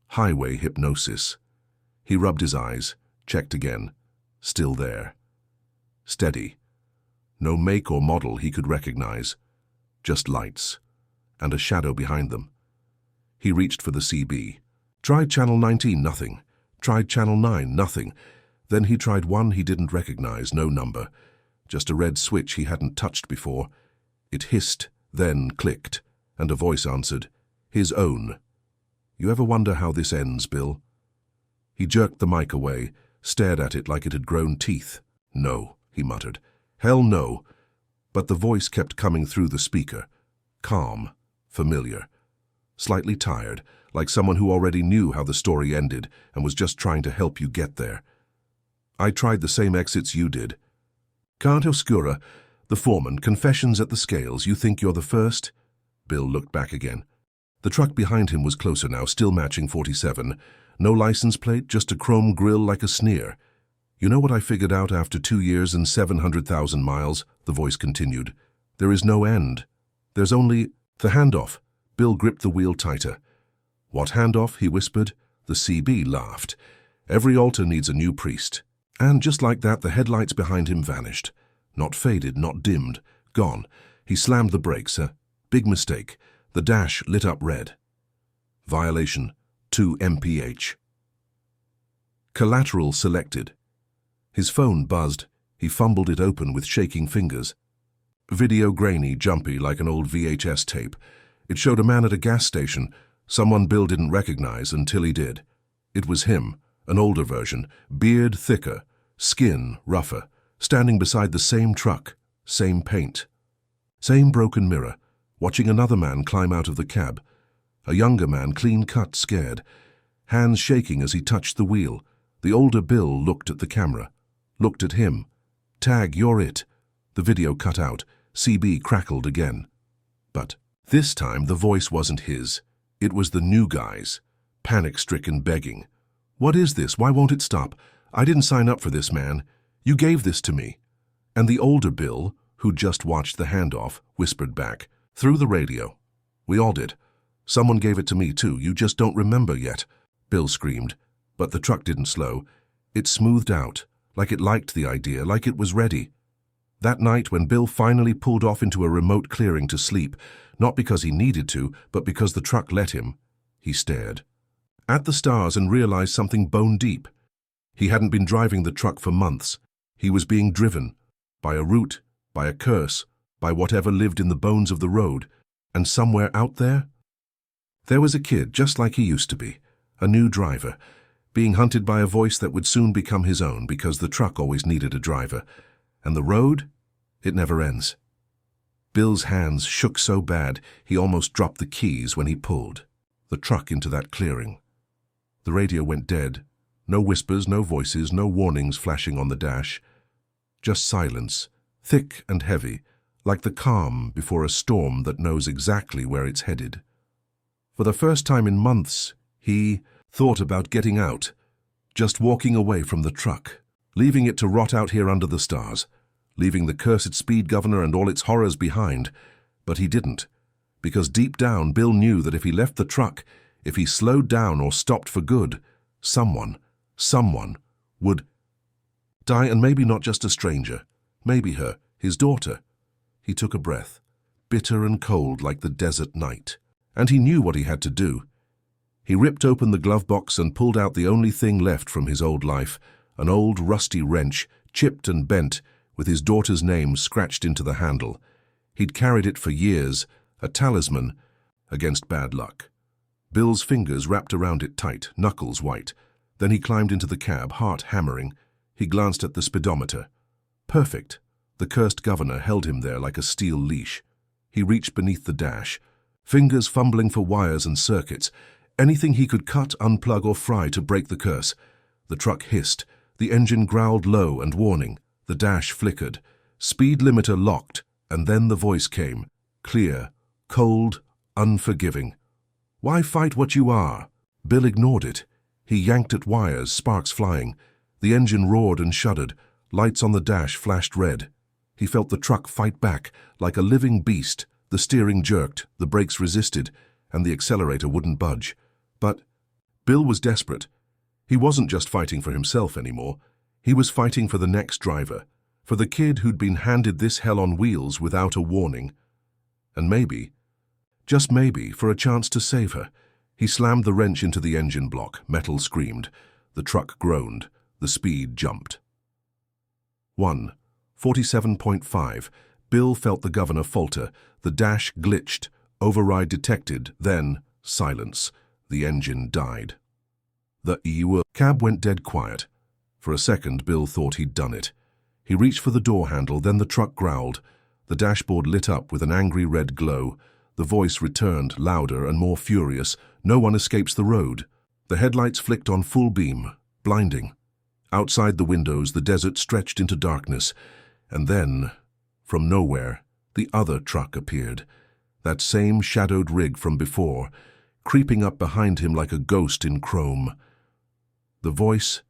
Highway hypnosis. He rubbed his eyes, checked again. Still there. Steady. No make or model he could recognize. Just lights. And a shadow behind them. He reached for the CB. Tried channel 19, nothing. Tried channel 9, nothing. Then he tried one he didn't recognize, no number. Just a red switch he hadn't touched before. It hissed, then clicked, and a voice answered. His own. You ever wonder how this ends, Bill? He jerked the mic away, stared at it like it had grown teeth. No, he muttered. Hell no. But the voice kept coming through the speaker. Calm, familiar. Slightly tired, like someone who already knew how the story ended and was just trying to help you get there. I tried the same exits you did. Can't Oscura, the foreman, confessions at the scales, you think you're the first? Bill looked back again. The truck behind him was closer now, still matching 47. No license plate, just a chrome grille like a sneer. You know what I figured out after 2 years and 700,000 miles? The voice continued. There is no end. There's only the handoff. Bill gripped the wheel tighter. What handoff? He whispered. The CB laughed. Every altar needs a new priest. And just like that, the headlights behind him vanished. Not faded, not dimmed. Gone. He slammed the brakes. Big mistake. The dash lit up red. Violation 2 mph. Collateral selected. His phone buzzed. He fumbled it open with shaking fingers. Video grainy, jumpy, like an old VHS tape. It showed a man at a gas station, someone Bill didn't recognize until he did. It was him, an older version, beard thicker, skin rougher, standing beside the same truck, same paint. Same broken mirror, watching another man climb out of the cab. A younger man, clean-cut, scared, hands shaking as he touched the wheel. The older Bill looked at the camera, looked at him. Tag, you're it. The video cut out. CB crackled again. But this time the voice wasn't his. It was the new guy's, panic-stricken, begging. What is this? Why won't it stop? I didn't sign up for this, man. You gave this to me. And the older Bill, who'd just watched the handoff, whispered back, through the radio. We all did. Someone gave it to me too, you just don't remember yet. Bill screamed, but the truck didn't slow. It smoothed out, like it liked the idea, like it was ready. That night, when Bill finally pulled off into a remote clearing to sleep, not because he needed to, but because the truck let him, he stared at the stars and realized something bone deep. He hadn't been driving the truck for months. He was being driven by a route, by a curse, by whatever lived in the bones of the road. And somewhere out there was a kid just like he used to be, a new driver, being hunted by a voice that would soon become his own because the truck always needed a driver. And the road? It never ends. Bill's hands shook so bad he almost dropped the keys when he pulled the truck into that clearing. The radio went dead. No whispers, no voices, no warnings flashing on the dash. Just silence, thick and heavy, like the calm before a storm that knows exactly where it's headed. For the first time in months, he thought about getting out, just walking away from the truck, leaving it to rot out here under the stars, leaving the cursed speed governor and all its horrors behind. But he didn't, because deep down Bill knew that if he left the truck, if he slowed down or stopped for good, someone would die, and maybe not just a stranger, maybe her, his daughter. He took a breath, bitter and cold like the desert night, and he knew what he had to do. He ripped open the glove box and pulled out the only thing left from his old life, an old rusty wrench, chipped and bent, with his daughter's name scratched into the handle. He'd carried it for years, a talisman against bad luck. Bill's fingers wrapped around it tight, knuckles white. Then he climbed into the cab, heart hammering. He glanced at the speedometer. Perfect. The cursed governor held him there like a steel leash. He reached beneath the dash, fingers fumbling for wires and circuits, anything he could cut, unplug, or fry to break the curse. The truck hissed. The engine growled low and warning. The dash flickered. Speed limiter locked, and then the voice came, clear, cold, unforgiving. Why fight what you are? Bill ignored it. He yanked at wires, sparks flying. The engine roared and shuddered. Lights on the dash flashed red. He felt the truck fight back, like a living beast. The steering jerked, the brakes resisted, and the accelerator wouldn't budge. But Bill was desperate. He wasn't just fighting for himself anymore. He was fighting for the next driver, for the kid who'd been handed this hell on wheels without a warning. And maybe, just maybe, for a chance to save her. He slammed the wrench into the engine block. Metal screamed. The truck groaned. The speed jumped. 1:47.5. Bill felt the governor falter. The dash glitched. Override detected. Then silence. The engine died. The cab went dead quiet. For a second, Bill thought he'd done it. He reached for the door handle, then the truck growled. The dashboard lit up with an angry red glow. The voice returned, louder and more furious. No one escapes the road. The headlights flicked on full beam, blinding. Outside the windows, the desert stretched into darkness. And then, from nowhere, the other truck appeared. That same shadowed rig from before, creeping up behind him like a ghost in chrome. The voice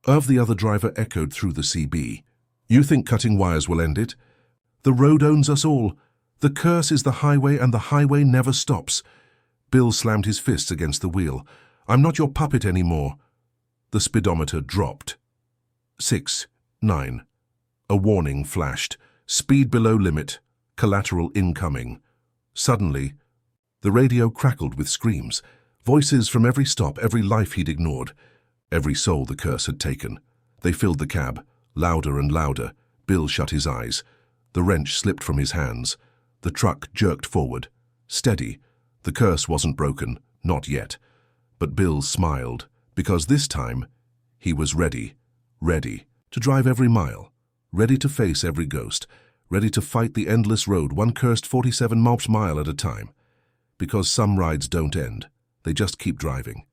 Of the other driver echoed through the CB. You think cutting wires will end it? The road owns us all. The curse is the highway and the highway never stops. Bill slammed his fists against the wheel. I'm not your puppet anymore. The speedometer dropped. 6, 9. A warning flashed. Speed below limit. Collateral incoming. Suddenly, the radio crackled with screams. Voices from every stop, every life he'd ignored. Every soul the curse had taken. They filled the cab, louder and louder. Bill shut his eyes. The wrench slipped from his hands. The truck jerked forward. Steady. The curse wasn't broken, not yet. But Bill smiled, because this time, he was ready. Ready to drive every mile. Ready to face every ghost. Ready to fight the endless road, one cursed 47 miles at a time. Because some rides don't end. They just keep driving.